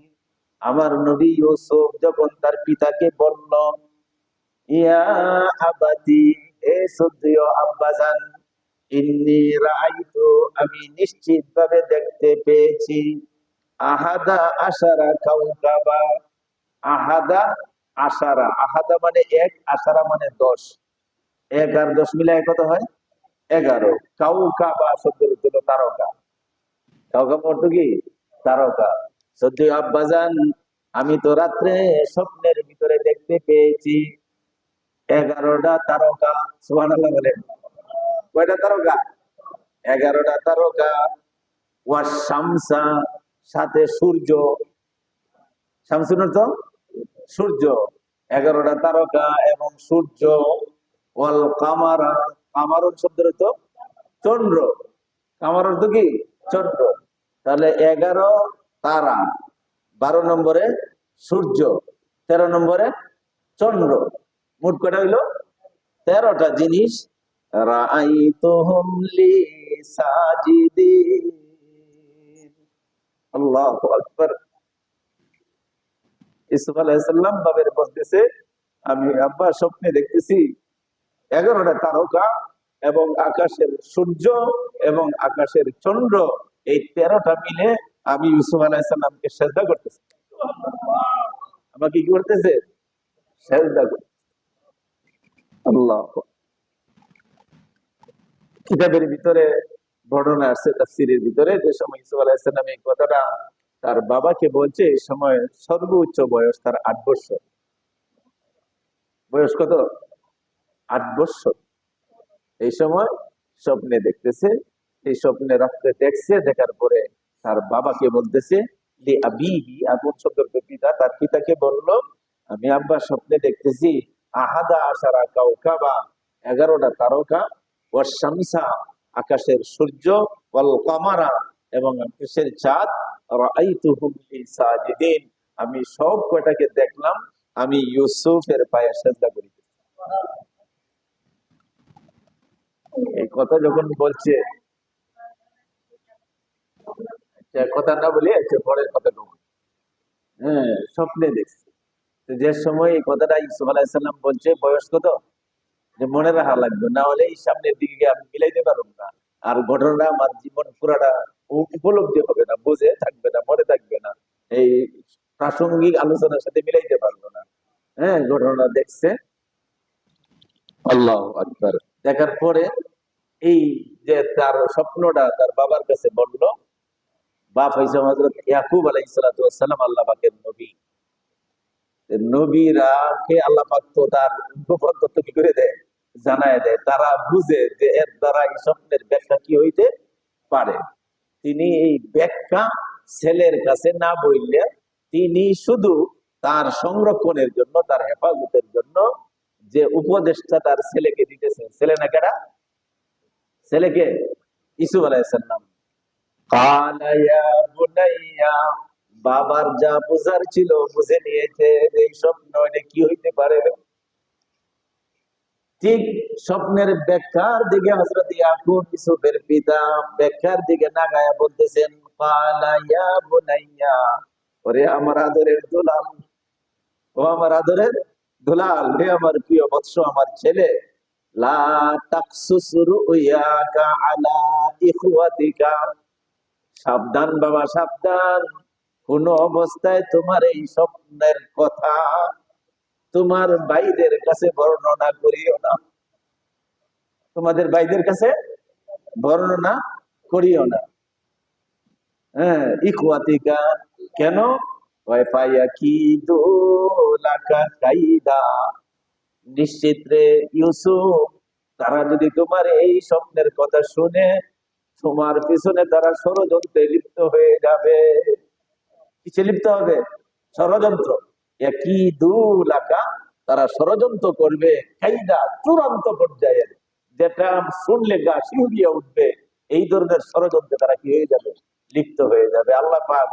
S1: আমার নবী ইউসুফ যখন তার পিতাকে বলল, ইয়া আবাতি, এ শ্রদ্ধেয় আব্বাজান, ইন্নী রাআইতু, আমি নিশ্চিত ভাবে দেখতে পেয়েছি, আহাদা আশারা কাওকাবা, আহাদা আশারা, আহাদা মানে এক, আশারা মানে 10, 1 আর 10 মিলায় কত হয়? 11। কাওকাবা শব্দের অর্থ হলো তারকা। কাউকে অর্থ কি? তারকা। সত্যি আব্বাজান, আমি তো রাত্রে স্বপ্নের ভিতরে দেখতে পেয়েছি 11টা তারকা। সুবহানাল্লাহ বলেন। কয়টা তারকা? 11টা তারকা। ওয়াস শামসা, সাথে সূর্য। শামসুন অর্থ সূর্য, 11টা তারকা এবং সূর্য। ওয়াল কামারা, কামারুন শব্দের অর্থ চন্দ্র। কামার অর্থ কি? চন্দ্র। তাহলে 11 তারা, 12 নম্বরে সূর্য, 13 নম্বরে চন্দ্র, মোট কয়টা হইল? 13টা জিনিস। রাআইতুহুম লি সাজিদিন। আল্লাহু আকবার। ইউসুফ আলাইহিস সালাম বাবার বলতেছে, আমি আব্বা স্বপ্নে দেখতেছি 11টা তারকা এবং আকাশের সূর্য এবং আকাশের চন্দ্র, এই 13টা মিলে আমি ইউসুফ আলাইহিস সালামকে সেজদা করতেছি। আমাকে কি করতেছে? সেজদা করতেছে। আল্লাহ। কিতাবের ভিতরে বর্ণনা আছে, তাফসীরের ভিতরে, যে সময় ইউসুফ আলাইহিস সালাম এই কথাটা তার বাবাকে বলছে, এই সময় সর্বোচ্চ বয়স তার 8 বছর। বয়স কত? 8 বছর। এই সময় স্বপ্নে দেখতেছে, এই স্বপ্নে রাত্রে দেখছে, দেখার পরে তার বাবাকে বলতেছে, লি আবিহি, আগুন শব্দের পিতা, তার পিতাকে বলল, আমি আব্বা স্বপ্নে দেখতেছি আহাদা আশারা কাওকাবা, 11টা তারকা, ওয়াস শামসা, আকাশের সূর্য, ওয়াল কামারা, এবং আকাশের চাঁদ, রাআইতুহুম লি সাজিদিন, আমি সব কয়টাকে দেখলাম আমি ইউসুফের পায়ে সেজদা করিতেছি। এই কথা যখন বলছে, কথা না বলে পরের কথা বলবো। হ্যাঁ, স্বপ্নে দেখছি। যে সময় এই কথাটা ইউসুফ আলাইহিস সালাম বলছে, বয়স কত? যে মনে রাখা লাগবে, না হলে এই সামনের দিকে গিয়ে আমি মিলাইতে পারবো না, আর ঘটনা আমার জীবন পুরাটা উপলব্ধি হবে না, বুঝে থাকবে না, মনে থাকবে না, এই প্রাসঙ্গিক আলোচনার সাথে মিলাইতে পারবো না। হ্যাঁ, ঘটনা দেখছে। আল্লাহু আকবার। দেখার পরে এই যে তার স্বপ্নটা তার বাবার কাছে বললো, বাপ হয়েছে হযরত ইয়াকুব আলাইহিস সালাতু ওয়াস সালাম, আল্লাহ পাকের নবী। নবীরা কে আল্লাহ পাক তো তার গোপন তথ্য কি করে দেয়? জানায় দেয়। তারা বুঝে যে এর দ্বারা এই স্বপ্নের ব্যাখ্যা কি হইতে পারে। তিনি এই ব্যাখ্যা ছেলের কাছে না বললে, তিনি শুধু তার সংরক্ষণের জন্য, তার হেফাজতের জন্য যে উপদেশটা তার ছেলেকে দিতেছেন, ছেলে না কেডা? ছেলেকে ইউসুফ আলাইহিস সালাম। কালা ইয়া বুনাইয়া, বাবার যা বুঝার ছিল বুঝে নিয়েছে, এই স্বপ্ন এটা কি হইতে পারে। ঠিক স্বপ্নের ব্যাখ্যার দিকে হযরত ইয়াকুব, ইউসুফের পিতা, ব্যাখ্যার দিকে নাগায়া বলতেছেন, কালা ইয়া বুনাইয়া, ওরে আমার আদরের দুলাল, ও আমার আদরের দুলাল, হে আমার প্রিয় বৎস, আমার ছেলে, লা তাকসুস রুয়াকা আলা ইখওয়াতিকা, সাবধান বাবা, সাবধান, কোন অবস্থায় তোমার এই স্বপ্নের কথা তোমার ভাইদের কাছে বর্ণনা করিও না। তোমাদের ভাইদের কাছে বর্ণনা করিও না। হ্যাঁ, ইখওয়াতিকা, কেন? নিশ্চিত রে ইউসুফ, তারা যদি তোমার এই স্বপ্নের কথা শুনে, তোমার পিছনে তারা ষড়যন্ত্রে লিপ্ত হয়ে যাবে। কিসে লিপ্ত হবে? ষড়যন্ত্র। একই দুলাকা, তারা ষড়যন্ত্র করবে, কাইদা, চূড়ান্ত পর্যায়ের, যেটা শুনলে গা শিউরিয়া উঠবে, এই ধরনের ষড়যন্ত্রে তারা কি হয়ে যাবে? লিপ্ত হয়ে যাবে। আল্লাহ পাক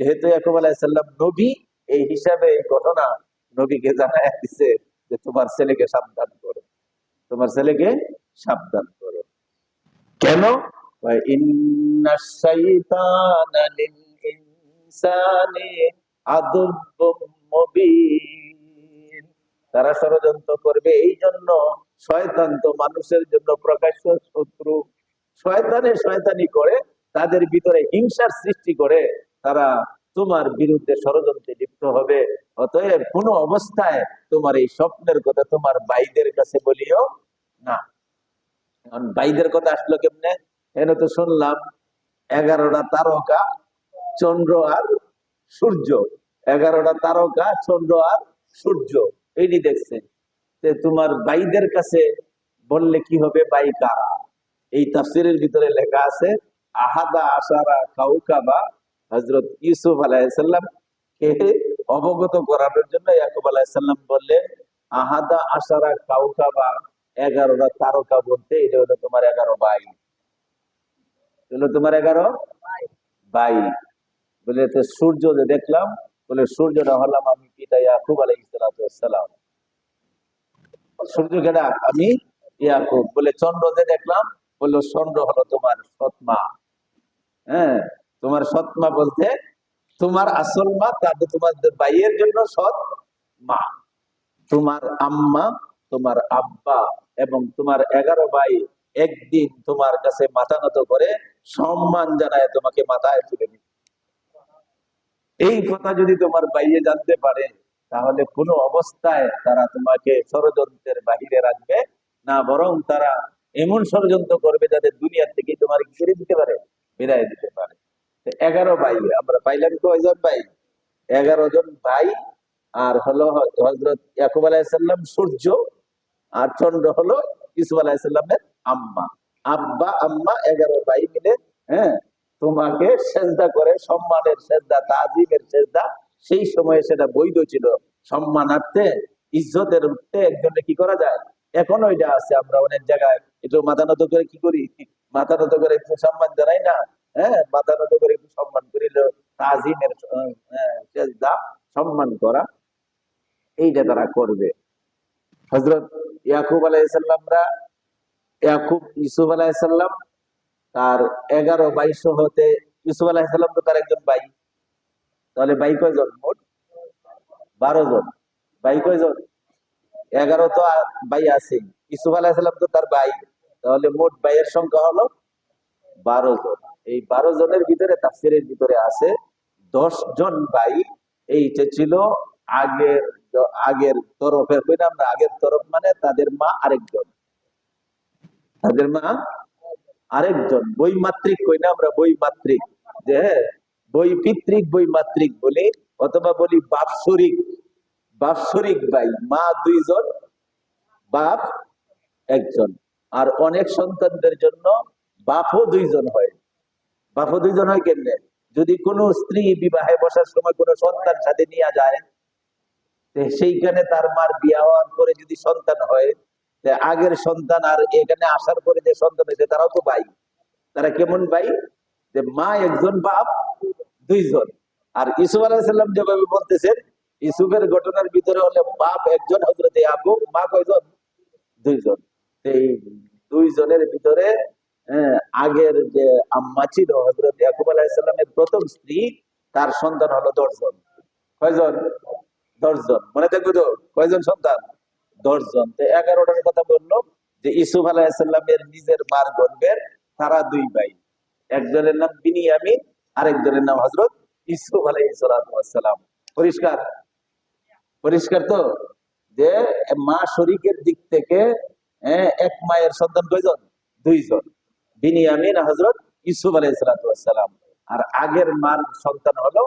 S1: যেহেতু ইয়াকুব আলাইহিস সালাম নবী, এই হিসাবে এই ঘটনা নবীকে জানায় দিছে যে তোমার ছেলেকে সাবধান করো, তোমার ছেলেকে সাবধান করো। কেন? ইন্নাশ শাইতানা লিল ইনসানি আদুব্বুম মুবিন, তারা ষড়যন্ত্র করবে এই জন্য, শয়তান তো মানুষের জন্য প্রকাশ্য শত্রু। শয়তানে শয়তানি করে, তাদের ভিতরে হিংসার সৃষ্টি করে, তারা তোমার বিরুদ্ধে ষড়যন্ত্রে লিপ্ত হবে। অতএব কোন অবস্থায় তোমার এই স্বপ্নের কথা তোমার ভাইদের কাছে বলিও না। ভাইদের কথা আসলো কেমনে? এনে তো শুনলাম 11টা তারকা, চন্দ্র আর সূর্য, 11টা তারকা, চন্দ্র আর সূর্য, এইটি দেখছেন। তোমার ভাইদের কাছে বললে কি হবে? ভাই কারা? এই তাফসীরের ভিতরে লেখা আছে, আহাদা আশারা কাউকাবা, হযরত ইউসুফ আলাইহিস সালাম কে অবগত করানোর জন্য ইয়াকুব আলাইহিস সালাম বললেন, আহাদা আশারা কাউকাবা, 11টা তারকা বলতে এটা হলো তোমার 11 ভাই। হলো তোমার 11 ভাই। বলে তো সূর্য যে দেখলাম, বলে সূর্যটা হলাম আমি পিতা ইয়াকুব আলাইহিস সালাম। সূর্য কেডা? আমি ইয়াকুব। বলে চন্দ্র যে দেখলাম, বললো চন্দ্র হলো তোমার সৎমা। হ্যাঁ, তোমার সৎমা বলতে তোমার আসল মা, তাদের তোমাদের ভাইয়ের জন্য সৎ মা। তোমার আম্মা, তোমার আব্বা এবং তোমার 11 ভাই একদিন তোমার কাছে মাথা নত করে সম্মান জানায় তোমাকে মাথায় তুলে দিবে। এই কথা যদি তোমার বাইরে জানতে পারে, তাহলে কোনো অবস্থায় তারা তোমাকে ষড়যন্ত্রের বাহিরে রাখবে না, বরং তারা এমন ষড়যন্ত্র করবে যাতে দুনিয়ার থেকে তোমার কি করে দিতে পারে, বিদায় দিতে পারে। 11 ভাই আমরা পাইলাম, কয়জন ভাই? 11 জন ভাই। আর হলো হযরত ইয়াকুব আলাইহিস সালাম সূর্য, আর চন্দ্র হলো ইউসুফ আলাইহিস সালামের আম্মা। আব্বা আম্মা 11 ভাই মিলে, হ্যাঁ, তোমাকে সেজদা করে, সম্মানের সেজদা, তাজিমের সেজদা। সেই সময়ে সেটা বৈধ ছিল, সম্মানার্থে, ইজ্জতের উঠতে একজনে কি করা যায়। এখন ওইটা আছে, আমরা অনেক জায়গায় একটু মাথা নত করে কি করি, মাথা নত করে একটু সম্মান জানাই না। হ্যাঁ, মাথা নত করে একটু সম্মান করিল, তাজিমের সেজদা, সম্মান করা, এইটা তারা করবে। হযরত ইয়াকুব আলাইহিস সালামরা, ইয়াকুব ইউসুফ আলাইহিস সালাম তার 11 ভাই হতে, ইউসুফ আলাইহিস সালাম তো তার একজন ভাই, তাহলে ভাই কয়জন? মোট 12 জন। ভাই কয়জন? 11 তো ভাই আছে, ইউসুফ আলাইহিস সালাম তো তার ভাই, তাহলে মোট ভাইয়ের সংখ্যা হলো 12 জন। এই 12 জনের ভিতরে তাফসীরের ভিতরে আছে 10 জন ভাই। এইটা ছিল আগের আগের তরফের, কইলাম না, আগের তরফ মানে তাদের মা আরেকজন, তাদের মা আরেকজন, বৈমাত্রিক কই না আমরা, বৈমাত্রিক, যে হ্যাঁ, বই পিতৃক বৈমাত্রিক বলি, অথবা বলি বাৎসরিক। বাৎসরিক ভাই, মা 2 জন, বাপ 1 জন। আর অনেক সন্তানদের জন্য বাপও 2 জন হয়। বাপও 2 জন হয় কেমনে? যদি কোনো স্ত্রী বিবাহে বসার সময় কোনো সন্তান সাথে নিয়ে যায়, সেইখানে তার মার বিয়ে হওয়ার পরে যদি সন্তান হয়, আগের সন্তান আর এখানে আসার পরে যে সন্তান হয়েছে তারাও তো ভাই। তারা কেমন ভাই? যে মা 1 জন, বাপ 2 জন। আর ইউসুফ আলাইহিস সালাম যেভাবে বলতেছেন, ইউসুফের ঘটনার ভিতরে হলে বাপ 1 জন, হযরত ইয়াকুব মা কয়জন? 2 জন। এই 2 জনের ভিতরে আগের যে আম্মা ছিল হযরত ইয়াকুব আলাইহিস সালামের প্রথম স্ত্রী, তার সন্তান হলো 10 জন। কয়জন? 10 জন। মনে থাকবে তো, কয়জন সন্তান? 10 জন। তো 11টার কথা বললো যে ইউসুফ আলাইহিস সালামের নিজের মার গর্ভের, তারা 2 ভাই। একজনের নাম বিনিয়ামিন, আরেকজনের নাম হযরত ইউসুফ আলাইহিস সালাম। পরিষ্কার? পরিষ্কার তো, যে মা শরীকের দিক থেকে এক মায়ের সন্তান কয়জন? 2 জন, বিনিয়ামিন, হযরত ইউসুফ আলাইহিস সালাম। আর আগের মার সন্তান হলো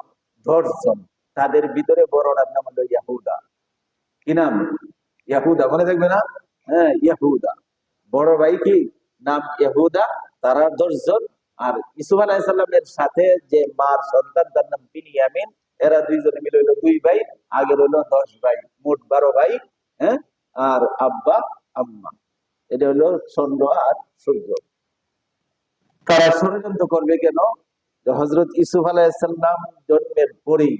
S1: 10 জন। তাদের ভিতরে বড়টার নাম হলো ইয়াহুদা। কি নাম? ইয়াহুদা। মনে থাকবে না? হ্যাঁ, ইয়াহুদা। বড় ভাই কি নাম? ইয়াহুদা। তারা 10 জন। আর ইউসুফ আলাইহিস সালামের সাথে যে মার সন্তান, তার নাম বিনিয়ামিন। এরা 2 জনে মিলে হইলো 2 ভাই। আগের হইলো 10 ভাই, মোট 12 ভাই। হ্যাঁ, আর আব্বা আম্মা, এটা হলো চন্দ্র আর সূর্য। তারা ষড়যন্ত্র করবে কেন? হযরত ইউসুফ আলাইহিস সালাম জন্মের পরেই,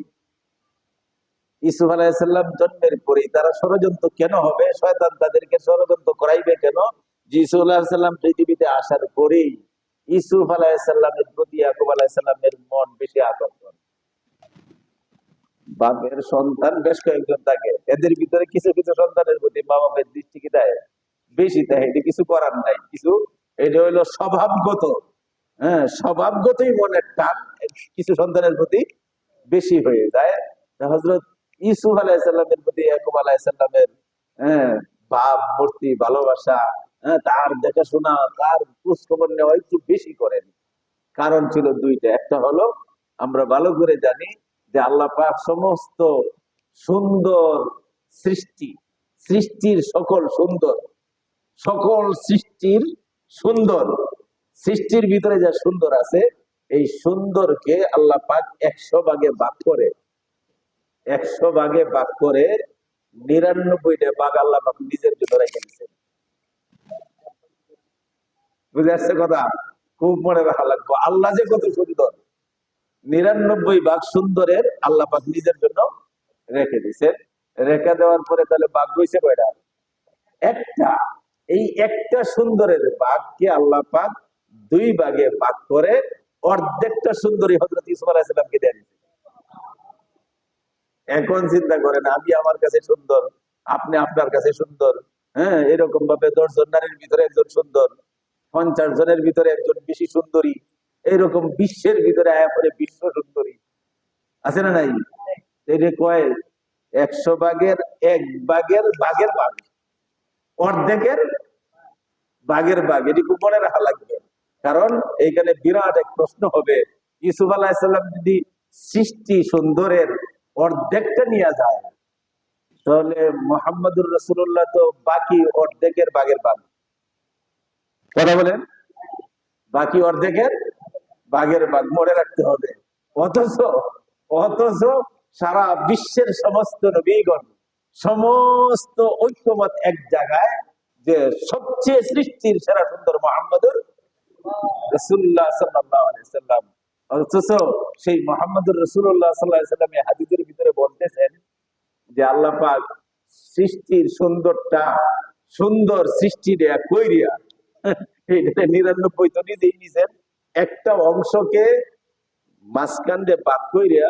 S1: ইউসুফ আলাইহিস সালাম জন্মের পরেই তারা ষড়যন্ত্র কেন হবে? শয়তান তাদেরকে ষড়যন্ত্র করাইবে কেন? যে ইউসুফ আলাইহিস সালাম পৃথিবীতে আসার পরেই ইউসুফ আলাইহিস সালামের প্রতি ইয়াকুব আলাইহিস সালামের মন বেশি আকর্ষণ। বাপের সন্তান বেশ কয়েকজন থাকে, এদের ভিতরে কিছু কিছু সন্তানের প্রতি মা বাপের দৃষ্টি কি দেয়? বেশি দেয়। এটা কিছু করার নাই, কিছু, এটা হইলো স্বভাবগত। হ্যাঁ, স্বভাবগতই মনের টান কিছু সন্তানের প্রতি বেশি হয়ে যায়। হযরত ইউসুফ আলাইহিস সালামের প্রতি ইয়াকুব আলাইহিস সালামের ভাব, মূর্তি, ভালোবাসা, তার দেখাশোনা, তার খোঁজ খবর নেওয়া একটু বেশি করেন। কারণ ছিল 2টা। একটা হলো, আমরা ভালো করে জানি যে আল্লাহ পাক সমস্ত সুন্দর সৃষ্টি, সৃষ্টির সকল সুন্দর, সকল সৃষ্টির সুন্দর, সৃষ্টির ভিতরে যা সুন্দর আছে, এই সুন্দরকে আল্লাহ পাক 100 ভাগে ভাগ করে, 100 ভাগে ভাগ করে 99টা ভাগ আল্লাহ পাক নিজের জন্য রেখে দিয়েছেন। বুঝে আসছে কথা? খুব মনে রাখা লাগবে, আল্লাহ যে কত সুন্দর। 99 ভাগ সুন্দরের আল্লাহ পাক নিজের জন্য রেখে দিয়েছেন। রেখে দেওয়ার পরে তাহলে ভাগ হয়েছে কয়টা? একটা। এই একটা সুন্দরের ভাগকে আল্লাহ পাক 2 ভাগে ভাগ করে অর্ধেকটা সুন্দরী হযরত ইউসুফ আলাইহিস সালামকে দেন। এখন চিন্তা করেন, আমি আমার কাছে সুন্দর, আপনি আপনার কাছে সুন্দর, হ্যাঁ, এরকম ভাবে 10 জন নারীর ভিতরে একজন সুন্দর, 50 জনের ভিতরে একজন বেশি সুন্দরী, এইরকম বিশ্বের ভিতরে আয়া পরে বিশ্ব সুন্দরী আছে না নাই? এটা কয় 100 ভাগের 1 ভাগের ভাগের ভাগ, অর্ধেকের ভাগের ভাগ। এটি খুব মনে রাখা লাগবে, কারণ এইখানে বিরাট এক প্রশ্ন হবে। ইউসুফ আলাহিসাল্লাম যদি সৃষ্টি সুন্দরের অর্ধেকটা নিয়ে যায়, তাহলে মোহাম্মদুর রসুল্লাহ তো বাকি অর্ধেকের ভাগের ভাগ। কথা বলেন, বাকি অর্ধেকের ভাগের ভাগ মনে রাখতে হবে। অথচ অথচ সারা বিশ্বের সমস্ত নবীগণ সমস্ত ঐক্যমত এক জায়গায় যে সবচেয়ে সৃষ্টির সেরা সুন্দর মোহাম্মদুর রাসূলুল্লাহ সাল্লাল্লাহু আলাইহি সাল্লাম। অথচ সেই মোহাম্মদুর রাসূলুল্লাহ সাল্লাল্লাহু আলাইহি সাল্লাম এই হাদিসের ভিতরে বলতেছেন যে আল্লাহ পাক সৃষ্টির সুন্দরটা, সুন্দর সৃষ্টিরে কইরিয়া এটা 99 তো নিজেই নিছেন, একটা অংশকে মাঝখান দিয়ে বাদ কইরিয়া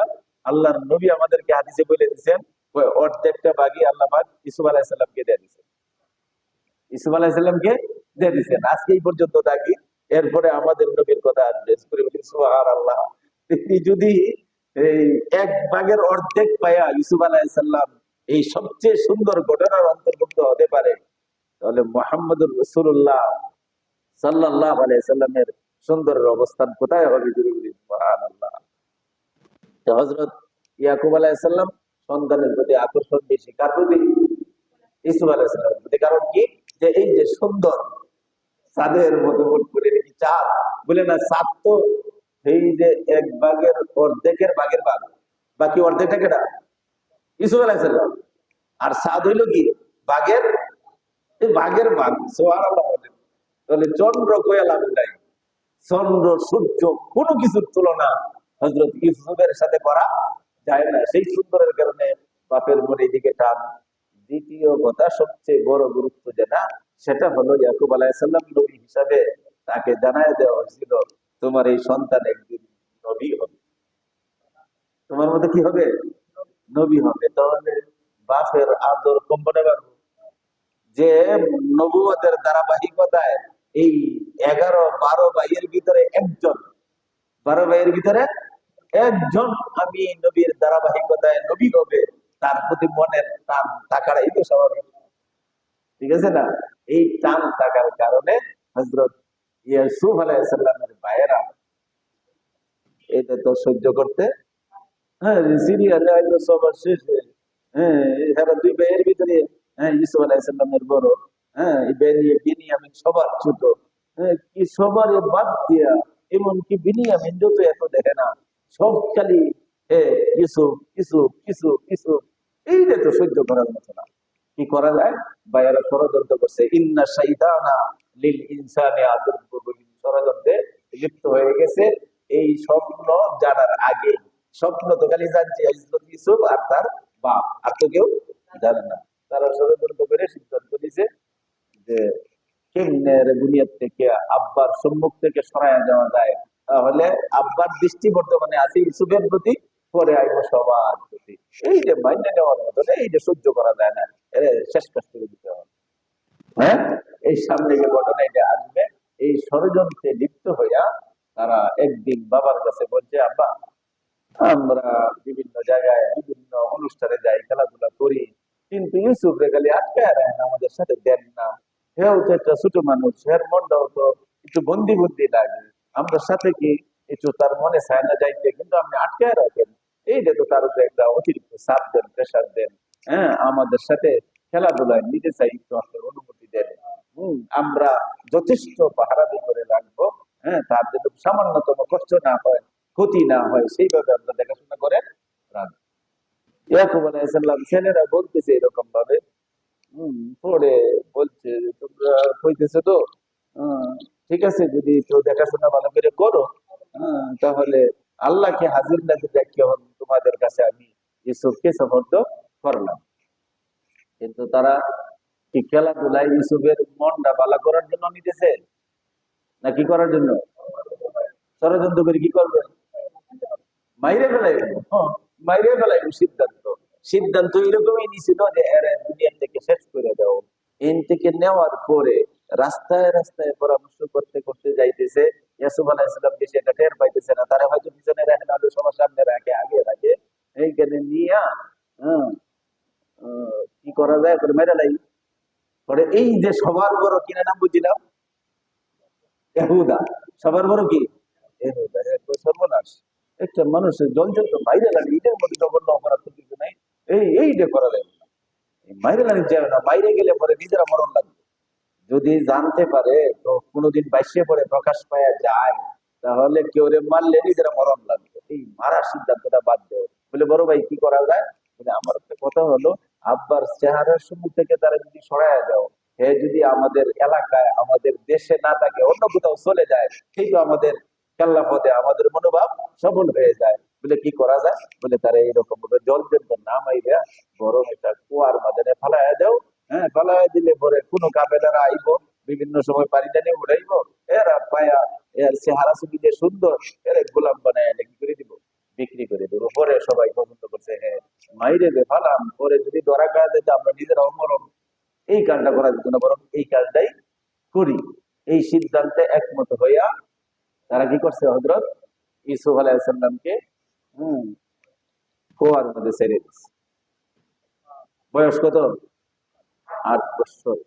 S1: আল্লাহর নবী আমাদেরকে হাদিসে বলে দিয়েছেন অর্ধেকটা ভাগই আল্লাহ পাক ইউসুফ আলাইহিস সালামকে দিয়ে দিয়েছেন। ইউসুফ আলাইহিস সালামকে দিয়ে দিয়েছেন। আজকে এই পর্যন্ত থাকি, এরপরে আমাদের নবীর কথা আসবে। সুবহানাল্লাহ। তিনি যদি এই 1 ভাগের অর্ধেক পায়া ইউসুফ আলাইহিস সালাম এই সবচেয়ে সুন্দর ঘটনার অন্তর্ভুক্ত হতে পারে, তাহলে মুহাম্মদুর রাসূলুল্লাহ সাল্লাল্লাহু আলাইহি সাল্লামের সুন্দরের অবস্থান কোথায় হবে? সুবহানাল্লাহ। তো হযরত ইয়াকুব আলাইহিস সালাম সন্তানের প্রতি আকর্ষণ বেশি, কার প্রতি? ইউসুফ আলাইহিস সালামের প্রতি। কারণ কি? যে এই যে সুন্দর চাঁদের মতো মুখ করে দেখি চাঁদ বলে না, চাঁদ তো এই যে 1 ভাগের অর্ধেকের ভাগের ভাগ, বাকি অর্ধেকটা কেটা? ইউসুফ আলাইহিস সালাম। আর চাঁদ হইল কি? ভাগের ভাগের ভাগ। সুবহানাল্লাহ বলেন। তাহলে চন্দ্র কইয়া লাভ নাই, চন্দ্র সূর্য কোনো কিছুর তুলনা হযরত ইউসুফের সাথে করা যায় না। সেই সুন্দরের কারণে বাপের মনে এদিকে টান। দ্বিতীয় কথা, সবচেয়ে বড় গুরুত্ব যেটা, সেটা হলো ইয়াকুব আলাইহিস সালাম নবী হিসাবে তাকে জানায় দেওয়া হয়েছিল তোমার এই সন্তান একদিন নবী হবে, তোমার মধ্যে কি হবে? নবী হবে। তাহলে বাপের আদর কম্পনে পারবো যে নবুয়তের ধারাবাহিকতায় এই 11-12 ভাইয়ের ভিতরে একজন, 12 ভাইয়ের ভিতরে একজন আমি নবীর ধারাবাহিকতায় নবী হবে, তার প্রতি মনের টান থাকাটাই তো স্বাভাবিক, ঠিক আছে না? এই টান থাকার কারণে হযরত ইউসুফ আলাইহিস সালামের ভাইয়েরা এটা তো সহ্য করতে, হ্যাঁ, সিরিয়ালে আইলো সবার শেষে, হ্যাঁ, এরা 2 ভাইয়ের ভিতরে, হ্যাঁ, ইউসুফ আলাইহিস সালামের বড়, হ্যাঁ, বিনিয়ামিন সবার ছোট, হ্যাঁ, কি সবার বাদ দিয়া এমনকি বিনিয়ামিন যত এত দেখে না, সব খালি ইউসুফ ইউসুফ ইউসুফ ইউসুফ, এইটা তো সহ্য করার মতো না। কি করা যায়? ভাইয়েরা ষড়যন্ত্র করছে, ইন্না শাইতানা লিল ইনসানি আদুউন মুবিন, ষড়যন্ত্রে লিপ্ত হয়ে গেছে। এই স্বপ্ন জানার আগে, স্বপ্ন তো খালি জানছে হযরত ইউসুফ আর তার বাপ, আর তো কেউ জানে না। তারা ষড়যন্ত্র করে সিদ্ধান্ত নিছে যে কেমনে দুনিয়ার থেকে আব্বার সম্মুখ থেকে সরাইয়া যাওয়া যায়, তাহলে আব্বার দৃষ্টি বর্তমানে আছে ইউসুফের প্রতি, পরে আইব সবার প্রতি। এই যে মাইনে নেওয়ার মতো, এই যে সহ্য করা যায় না, শেষ কাজ করে দিতে হবে। হ্যাঁ, এই সামনে যে ঘটনা এটা আসবে, এই ষড়যন্ত্রে লিপ্ত হইয়া তারা একদিন বাবার কাছে বলছে, আব্বা আমরা বিভিন্ন জায়গায় বিভিন্ন অনুষ্ঠানে যাই, খেলাধুলা করি, কিন্তু ইউসুফ রে খালি আটকায় রাখেন, আমাদের সাথে দেন না। হেও তো একটা ছোট মানুষ, হের মনটাও তো একটু বন্দি বন্দি লাগে, আমরা সাথে কি একটু তার মনে চায় না যাইতে, কিন্তু আপনি আটকায় রাখেন। এইটা তো তার উপরে একটা অতিরিক্ত চাপ দেন, প্রেশার দেন। হ্যাঁ, আমাদের সাথে খেলাধুলায় নিতে চাই, একটু আপনার অনুমতি দেন। আমরা যথেষ্ট পাহারাদি করে রাখবো, হ্যাঁ, তার জন্য সামান্যতম কষ্ট না হয়, ক্ষতি না হয়, সেইভাবে আমরা দেখাশোনা করে রাখবো। ইয়াকুব আলাইহিস সালাম ছেলেরা বলতেছে এরকম ভাবে, পরে বলছে তোমরা কইতেছো তো, ঠিক আছে, যদি কেউ দেখাশোনা ভালো করে করো, তাহলে আল্লাহকে হাজির নাজির রাখিয়া তোমাদের কাছে আমি ইউসুফকে সমর্থ করলাম। কিন্তু তারা কি খেলাধুলায় ইউসুফের মনটা ভালো করার জন্য নিতেছে, না কি করার জন্য? ষড়যন্ত্র করে কি করবে? মাইরে ফেলাই, মাইরে ফেলাই সিদ্ধান্ত। সিদ্ধান্ত এরকমই নিছিল যে এরা দুনিয়া থেকে শেষ করে দাও। এন থেকে নেওয়ার পরে রাস্তায় রাস্তায় পরামর্শ করতে করতে যাইতেছে। ইউসুফ আলাইহিস সালামকে সেটা টের পাইতেছে না, তারা হয়তো পিছনে রাখে না, সবার সামনে রাখে, আগে রাখে। এইখানে নিয়া হ্যাঁ কি করা যায় করে মেরে লাই। পরে এই যে সবার বড় কিনা নাম বুঝছিলাম, এহুদা। সবার বড় কি? এহুদা। একবার সর্বনাশ। একটা মানুষের জল তো বাইরে লাগে, এটার মধ্যে জঘন্য অপরাধ তো কিছু নাই। এইটা করা যায় না, বাইরে লাগে যাবে না, বাইরে গেলে পরে নিজেরা মরণ লাগবে। যদি জানতে পারে তো কোনোদিন বাইশে পরে প্রকাশ পাওয়া যায়, তাহলে কেউ রে মারলে নিজেরা মরণ লাগবে। এই মারার সিদ্ধান্তটা বাদ দেও। বলে বড় ভাই কি করা যায়? বলে আমার একটা কথা হলো, আব্বার চেহারার সম্মুখ থেকে তারা যদি সরাইয়া দাও, হে যদি আমাদের এলাকায় আমাদের দেশে না থাকে, অন্য কোথাও চলে যায়, সেই তো আমাদের কেল্লা পথে আমাদের মনোভাব সফল হয়ে যায়। বলে কি করা যায়? বলে তারা এইরকম জল জন্ত না মাইরা বরং একটা কুয়ার মাঝে ফালাইয়া দাও। হ্যাঁ, ফালাইয়া দিলে পরে কোনো কাফেলারা আইব, বিভিন্ন সময় পানি টানি উঠাইব, এরা পায়া এর চেহারা ছবি যে সুন্দর, এর গোলাম বানায় কি করে দিব, বিক্রি করে দেবো। পরে সবাই পছন্দ করছে, হ্যাঁ মাইরে দে ফালাম, পরে যদি ধরা খাওয়া দেয় আমরা নিজেরা অমরণ। এই কাজটা করার জন্য বরং এই কাজটাই করি। এই সিদ্ধান্তে একমত হইয়া তারা কি করছে, হযরত ইউসুফ আলাইহিস সালামকে কুয়ার মধ্যে ছেড়ে দিচ্ছে। বয়স কত? 8 বছর।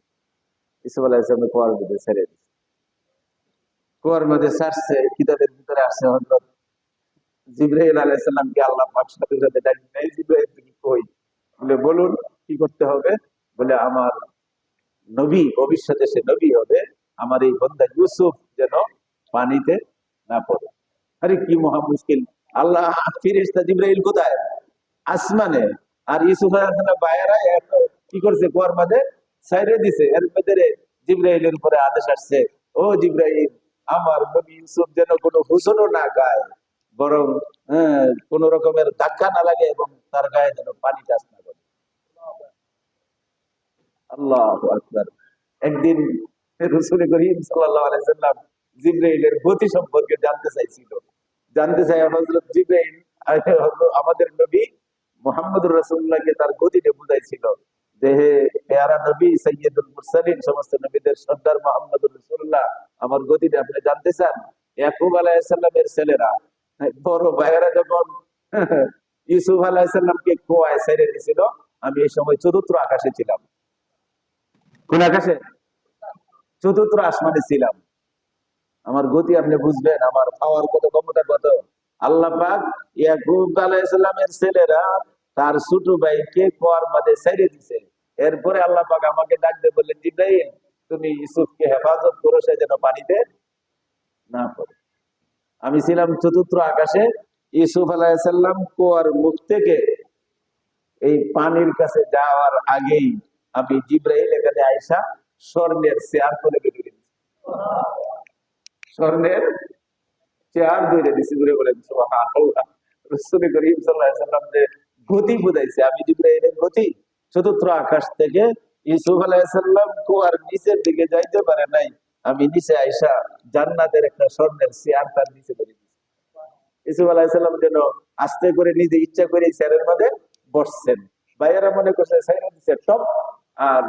S1: ইউসুফ আলাইহিস সালাম কুয়ার মধ্যে ছেড়ে দিচ্ছে। কুয়ার মধ্যে ছাড়ছে, কিতাবের ভিতরে আসে হযরত জিবরাইল আলাইহিস সালামকে আল্লাহ পাক সাথে সাথে ডাক দেয়, জিবরাইল তুমি কই? বলে বলুন কি করতে হবে? বলে আমার নবী, ভবিষ্যতে সে নবী হবে, আমার এই বান্দা ইউসুফ যেন পানিতে না পড়ে। আরে কি মহা মুশকিল! আল্লাহ ফেরেশতা জিবরাইল কোথায়? আসমানে। আর ইউসুফ আলাইহিস সালাম বাইরে কি করছে, কুয়ার মধ্যে ছাইরে দিছে। এর মধ্যে জিবরাইলের উপরে আদেশ আসছে, ও জিবরাইল, আমার নবী ইউসুফ যেন কোনো হুজুরও না গায়, বরং কোন রকমের ধাক্কা না লাগে এবং তার গায়ে যেন পানি টাচ না করে। আল্লাহু আকবার। একদিন রাসূল করিম সাল্লাল্লাহু আলাইহি সাল্লাম জিবরাইলের গতি সম্পর্কে জানতে চাইছিল। জানতে চাই হযরত জিবরাইল আমাদের নবী মুহাম্মদুর রাসূলুল্লাহকে তার গতিতে বুঝাইছিল যে, হে পেয়ারা নবী সাইয়্যিদুল মুরসালিন, সমস্ত নবীদের সর্দার মুহাম্মদুর রাসূলুল্লাহ, আমার গতিটা আপনি জানতে চান? ইয়াকুব আলাইহিস সালামের ছেলেরা, বড় ভাইয়েরা যখন ইউসুফ আলাইহিস সালামকে কুয়ায় ছেড়ে দিয়েছিল, আমি এই সময় চতুর্থ আকাশে ছিলাম। কোন আকাশে? চতুর্থ আসমানে ছিলাম। আমার গতি আপনি বুঝবেন, আমার পাওয়ার কত, ক্ষমতা কত। আল্লাহ পাক ইয়াকুব আলাইহিস সালামের ছেলেরা তার ছোট ভাইকে কুয়ার মধ্যে ছেড়ে দিয়েছে। এরপরে আল্লাহ পাক আমাকে ডাক দিয়ে বললেন, জিবরাইল তুমি ইউসুফকে হেফাজত করো, সে যেন পানিতে না পড়ে। আমি ছিলাম চতুর্থ আকাশে। ইউসুফ আলাইহিস সালাম কুয়ার মুখ থেকে এই পানির কাছে যাওয়ার আগেই আমি জিবরাইল এখানে আইসা স্বর্ণের চেয়ার করে বেরিয়ে দিচ্ছি। স্বর্ণের চেয়ার ধরে দিছি, ঘুরে বলেন সুবহানাল্লাহ। রাসূল করিম সাল্লাল্লাহু আলাইহি ওয়াসাল্লাম যে গতি বুঝাইছে, আমি জিবরাইলের গতি। চতুর্থ আকাশ থেকে ইউসুফ আলাইহিস সালাম কুয়ার নিচের দিকে যাইতে পারে নাই, আমি নিচে আইসা জান্নাতের একটা স্বর্ণের চেয়ার তার নিচে করে দিছি। ইউসুফ আলাইহিস সালাম যেন আস্তে করে নিজে ইচ্ছা করে চেয়ারের মধ্যে বসছেন। ভাইয়েরা মনে করছে সাইরা দিছে টপ। আর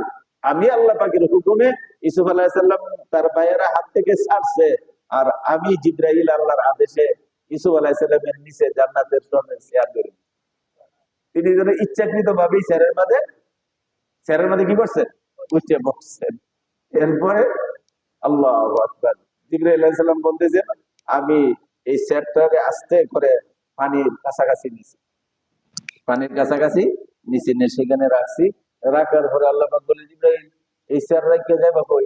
S1: আমি আল্লাহ পাকের হুকুমে ইউসুফ আলাইহিস সালাম তার ভাইয়েরা হাত থেকে ছাড়ছে, আর আমি জিবরাইল আল্লাহর আদেশে ইউসুফ আলাইহিস সালামের নিচে জান্নাতের স্বর্ণের চেয়ার ধরে। তিনি যেন ইচ্ছাকৃত ভাবেই চেয়ারের মধ্যে কি করছেন, উঠে বসছেন। এরপরে আল্লাহু আকবার, জিবরাইল আলাইহিস সালাম বলতেছেন, আমি এই চেয়ারটাকে আস্তে করে পানির কাছাকাছি নিছি, পানির কাছাকাছি নিচে নিয়ে সেখানে রাখছি। রাখার পরে আল্লাহ পাক বলে, জিবরাইল এই চেয়ার রাখিয়ে যাবে কই?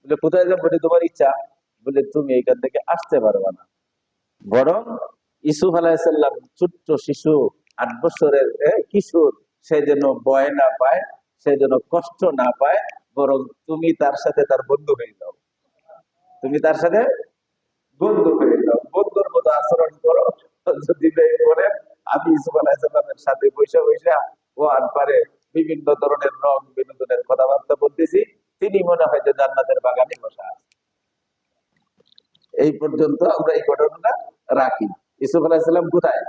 S1: বলে কোথায় যাবো, তোমার ইচ্ছা। বলে তুমি এখান থেকে আসতে পারবা না, বরং ইউসুফ আলাইহিস সালাম ছোট্ট শিশু, 8 বছরের কিশোর, সে যেন ভয় না পায়, সে যেন কষ্ট না পায়, বরং তুমি তার সাথে তার বন্ধু হয়ে যাও। তুমি তার সাথে বন্ধু হয়ে যাও, বন্ধুর মতো আচরণ করো। যদি বলেন আমি ইউসুফ আলাইহিস সালামের সাথে বৈশা বৈশা ও আনপারে বিভিন্ন ধরনের রং বিনোদনের কথাবার্তা বলতেছি, তিনি মনে হয় যে জান্নাতের বাগানে বসা আছে। এই পর্যন্ত আমরা এই ঘটনাটা রাখি। ইউসুফ আলাইহিস সালাম কোথায়?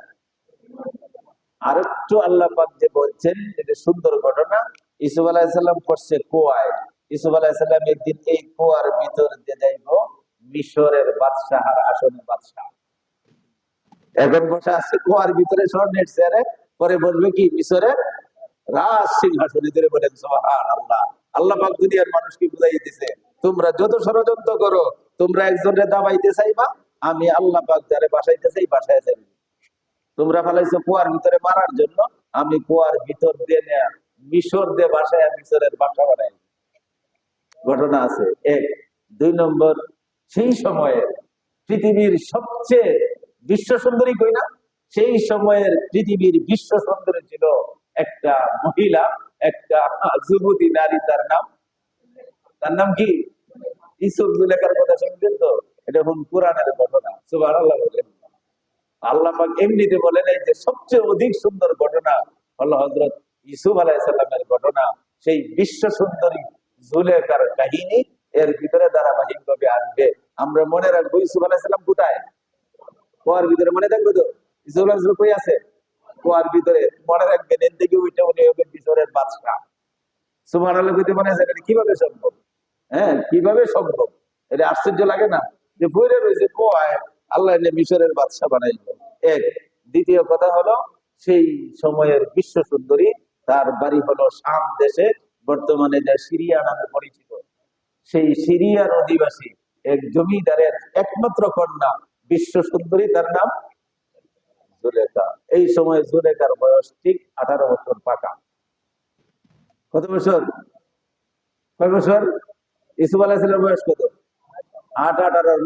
S1: আরেকটু আল্লাহ পাক যে বলছেন, এটা সুন্দর ঘটনা। ইউসুফ আলাইহিস সালাম করছে কুয়ায়, ইউসুফ আলাইহিসসালাম একদিন এই কুয়ার ভিতর দিয়ে যাইব মিশরের বাদশাহার আসনে বাদশাহ এখন বসে আছে কুয়ার ভিতরে স্বর্ণের চেয়ারে, পরে বলবে কি মিশরের রাজ সিংহাসনে ধরে বলেন সুবহানাল্লাহ। আল্লাহ পাক দুনিয়ার মানুষকে বুঝাই দিতেছে, তোমরা যত ষড়যন্ত্র করো, তোমরা একজনের দাবাইতে চাইবা, আমি আল্লাহ পাক যারে বাসাইতে চাই বাসায় যাই। তোমরা ফেলাইছো কুয়ার ভিতরে মারার জন্য, আমি কুয়ার ভিতর দিয়ে নেয়া মিশর দিয়ে বাসায় মিশরের বাসা বানাই। ঘটনা আছে এক। দুই নম্বর, সেই সময়ে পৃথিবীর সবচেয়ে বিশ্ব সুন্দরী কই না, সেই সময়ের পৃথিবীর বিশ্ব সুন্দরী ছিল একটা মহিলা, একটা যুবতী নারী, তার নাম কি? ইউসুফ জুলেখার কথা শুনবেন তো? এটা এখন কোরআনের ঘটনা। সুবহানাল্লাহ বলেন। আল্লাহ পাক এমনিতে বলেন এই যে সবচেয়ে অধিক সুন্দর ঘটনা হলো হযরত ইউসুফ আলাইহিস সালামের ঘটনা, সেই বিশ্ব সুন্দরী জুলেখার কাহিনী এর ভিতরে ধারাবাহিকভাবে আসবে। আমরা মনে রাখবো ইউসুফ আলাইহিস সালাম কোথায়? কুয়ার ভিতরে, মনে থাকবে তো? ইউসুফ আলাইহিস সালাম কই আছে? কুয়ার ভিতরে। মনে রাখবেন, এর দিকে উঠে উনি হবেন মিশরের বাদশা। সুবহানাল্লাহ কইতে মনে আছে? এটা কিভাবে সম্ভব? হ্যাঁ, কিভাবে সম্ভব? এটা আশ্চর্য লাগে না যে বইরে রয়েছে কুয়ায়, আল্লাহ এনে মিশরের বাদশা বানাইল। এক। দ্বিতীয় কথা হলো, সেই সময়ের বিশ্ব সুন্দরী, তার বাড়ি হলো শাম দেশে, বর্তমানে যা সিরিয়া নামে পরিচিত। সেই সিরিয়ার অধিবাসী এক জমিদারের একমাত্র কন্যা বিশ্ব সুন্দরী, তার নাম জুলেখা। এই সময় জুলেখার বয়স ঠিক 18 বছর পাকা। কত বছর? কয় বছর? ইউসুফ আলাইহিস সালামের বয়স কত? 8, 18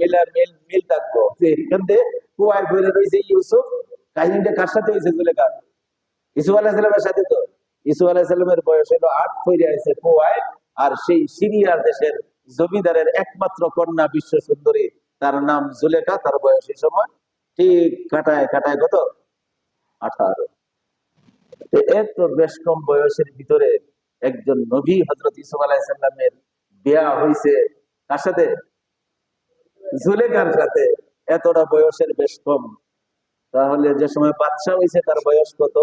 S1: মিল থাকবো। এখান থেকে কুয়ায় বইরে রয়েছে ইউসুফ। কাহিনীটা কার সাথে হয়েছে? জুলেখার। ইউসুফ আলাইহিস সালামের সাথে তো। ইউসুফ আলাইহিস সালামের বয়স হলো 8, পইরে আছে কুয়ায়। আর সেই সিরিয়ার দেশের জমিদারের একমাত্র কন্যা বিশ্ব সুন্দরী, তার নাম জুলেখা। তার বয়স এই সময় ঠিক কাটায় কাটায় কত? 18। এত বেশ কম বয়সের ভিতরে একজন নবী হযরত ইউসুফ আলাইহিস সালামের বিয়া হয়েছে কার সাথে? জুলেখার সাথে। এতটা বয়সের বেশ কম। তাহলে যে সময় বাদশা হয়েছে তার বয়স কত?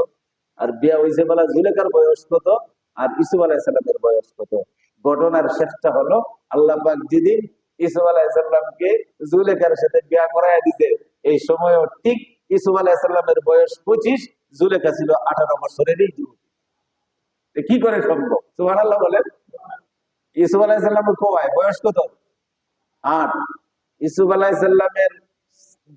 S1: আর বিয়া হয়েছে বলা জুলেখার বয়স কত? আর ইউসুফ আলাইহিস সালামের বয়স কত? ঘটনার শেষটা হলো, আল্লাহ পাক যেদিন ইউসুফ আলাইহিস সালামকে জুলেখার সাথে বিয়া করাইয়া দিতে, এই সময়ও ঠিক ইউসুফ আলাইহিস সালামের বয়স 25, জুলেখা ছিল 18 বছরেরই যুবতী। কি করে সম্ভব? সুবহানাল্লাহ বলেন। ইউসুফ আলাইহিস সালামের বয়স কত? 8। ইউসুফ আলাইহিস সালামের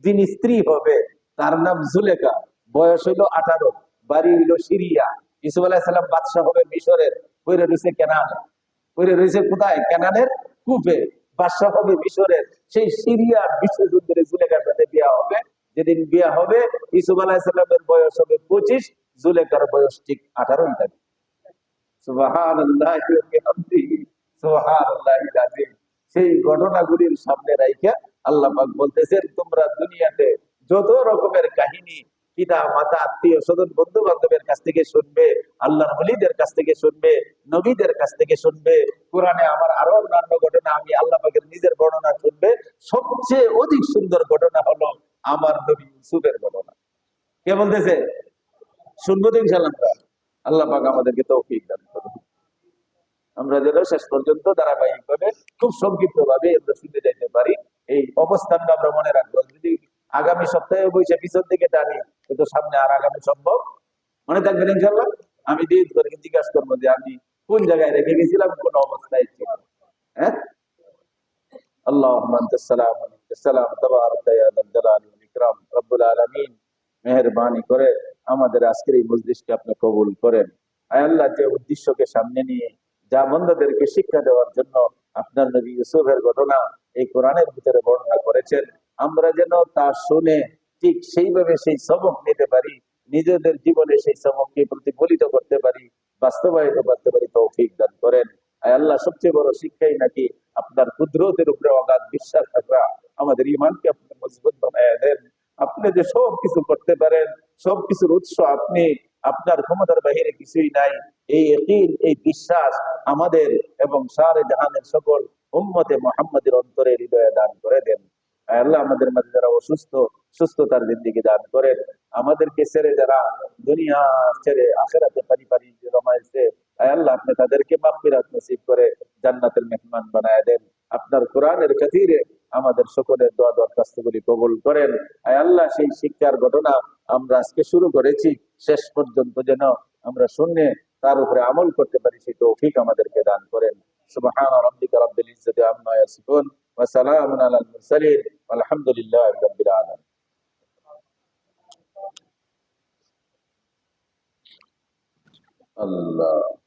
S1: যিনি স্ত্রী হবে তার নাম জুলেখা, বয়স হইল 18, বাড়ি হইল সিরিয়া। ইউসুফ আলাইহিস সালাম বাদশা হবে মিশরের, কইরে রয়েছে কেনান। কইরে রয়েছে কোথায়? কেনানের কূপে। বাদশা হবে মিশরের। সেই সিরিয়ার বিশ্বযুদ্ধের জুলেখার সাথে বিয়া হবে। যেদিন বিয়া হবে ইউসুফ আলাইহিস সালামের বয়স হবে 25, জুলেখার বয়স ঠিক 18ই থাকবে। সুবহানাল্লাহি ওয়া বিহামদিহি, সুবহানাল্লাহিল আযীম। সেই ঘটনাগুলির সামনে রাইখা আল্লাহ পাক বলতেছেন, তোমরা দুনিয়াতে যত রকমের কাহিনী পিতা মাতা আত্মীয় স্বজন বন্ধু বান্ধবের কাছ থেকে শুনবে, আল্লাহর ওলিদের কাছ থেকে শুনবে, নবীদের কাছ থেকে শুনবে, কোরআনে আমার আরো অন্যান্য ঘটনা, আমি আল্লাহ পাকের নিজের বর্ণনা শুনবে, সবচেয়ে অধিক সুন্দর ঘটনা হলো আমার নবী ইউসুফের ঘটনা। কে বলতেছে? শুনবো তো ইনশাআল্লাহ। আল্লাহ পাক আমাদেরকে তৌফিক দান করুন। আমরা যেন শেষ পর্যন্ত ধারাবাহিকভাবে খুব সংক্ষিপ্ত ভাবে আমরা শুনে যাইতে পারি। এই অবস্থানটা আমরা মনে রাখবো। যদি আগামী সপ্তাহে বসে পিছন দিকে টানি, কিন্তু সামনে আর আগামী সম্ভব। মনে থাকবেন ইনশাআল্লাহ। আমি দিয়ে করে জিজ্ঞাসা করবো যে আমি কোন জায়গায় রেখে গেছিলাম, কোন অবস্থায় ছিলাম। হ্যাঁ, আল্লাহুম্মা আনতাস সালাম ওয়া মিনকাস সালাম, তাবারাকতা ইয়া যাল জালালি ওয়াল ইকরাম। রব্বুল আলামিন মেহেরবানি করে আমাদের আজকের এই মজলিসকে আপনি কবুল করেন। আয় আল্লাহ, যে উদ্দেশ্যকে সামনে নিয়ে যা বন্দাদেরকে শিক্ষা দেওয়ার জন্য আপনার নবী ইউসুফের ঘটনা এই কোরআনের ভিতরে বর্ণনা করেছেন, আমরা যেন তা শুনে ঠিক সেইভাবে সেই সবক নিতে পারি, নিজেদের জীবনে সেই সবককে প্রতিফলিত করতে পারি, বাস্তবায়িত করতে পারি, তৌফিক দান করেন। আয় আল্লাহ, সবচেয়ে বড় শিক্ষাই নাকি আপনার কুদরতের উপরে অগাধ বিশ্বাস থাকা। আমাদের ইমানকে আপনি মজবুত বানায় দেন। আপনি যে সব কিছু করতে পারেন, সবকিছুর উৎস আপনি, আপনার ক্ষমতার বাহিরে কিছুই নাই, এই ইয়াকিন, এই বিশ্বাস আমাদের এবং সারে জাহানের সকল উম্মতে মুহাম্মাদের অন্তরে হৃদয়ে দান করে দেন। আয় আল্লাহ, আমাদের মাঝে যারা অসুস্থ, সুস্থতার জিন্দেগি দান করেন। আমাদেরকে ছেড়ে যারা দুনিয়া ছেড়ে আখিরাতে পারি জমাইছে, আয় আল্লাহ, আপনি তাদেরকে মাগফিরাত নসিব করে জান্নাতের মেহমান বানায় দেন। আপনার কোরআনের খাতিরে আমাদের সকলের দোয়া দরখাস্তগুলি কবুল করেন। আয় আল্লাহ, সেই শিক্ষার ঘটনা আমরা আজকে শুরু করেছি, শেষ পর্যন্ত যেন আমরা শুনে তার উপরে আমল করতে পারি, সেই তৌফিক আমাদেরকে দান করেন। সুবহান রাব্বিকা রাব্বিল ইজ্জাতি আম্মা ইয়াসিফুন ওয়া সালামুন আলাল মুরসালিন আলহামদুলিল্লাহি রাব্বিল আলামিন। আল্লাহ।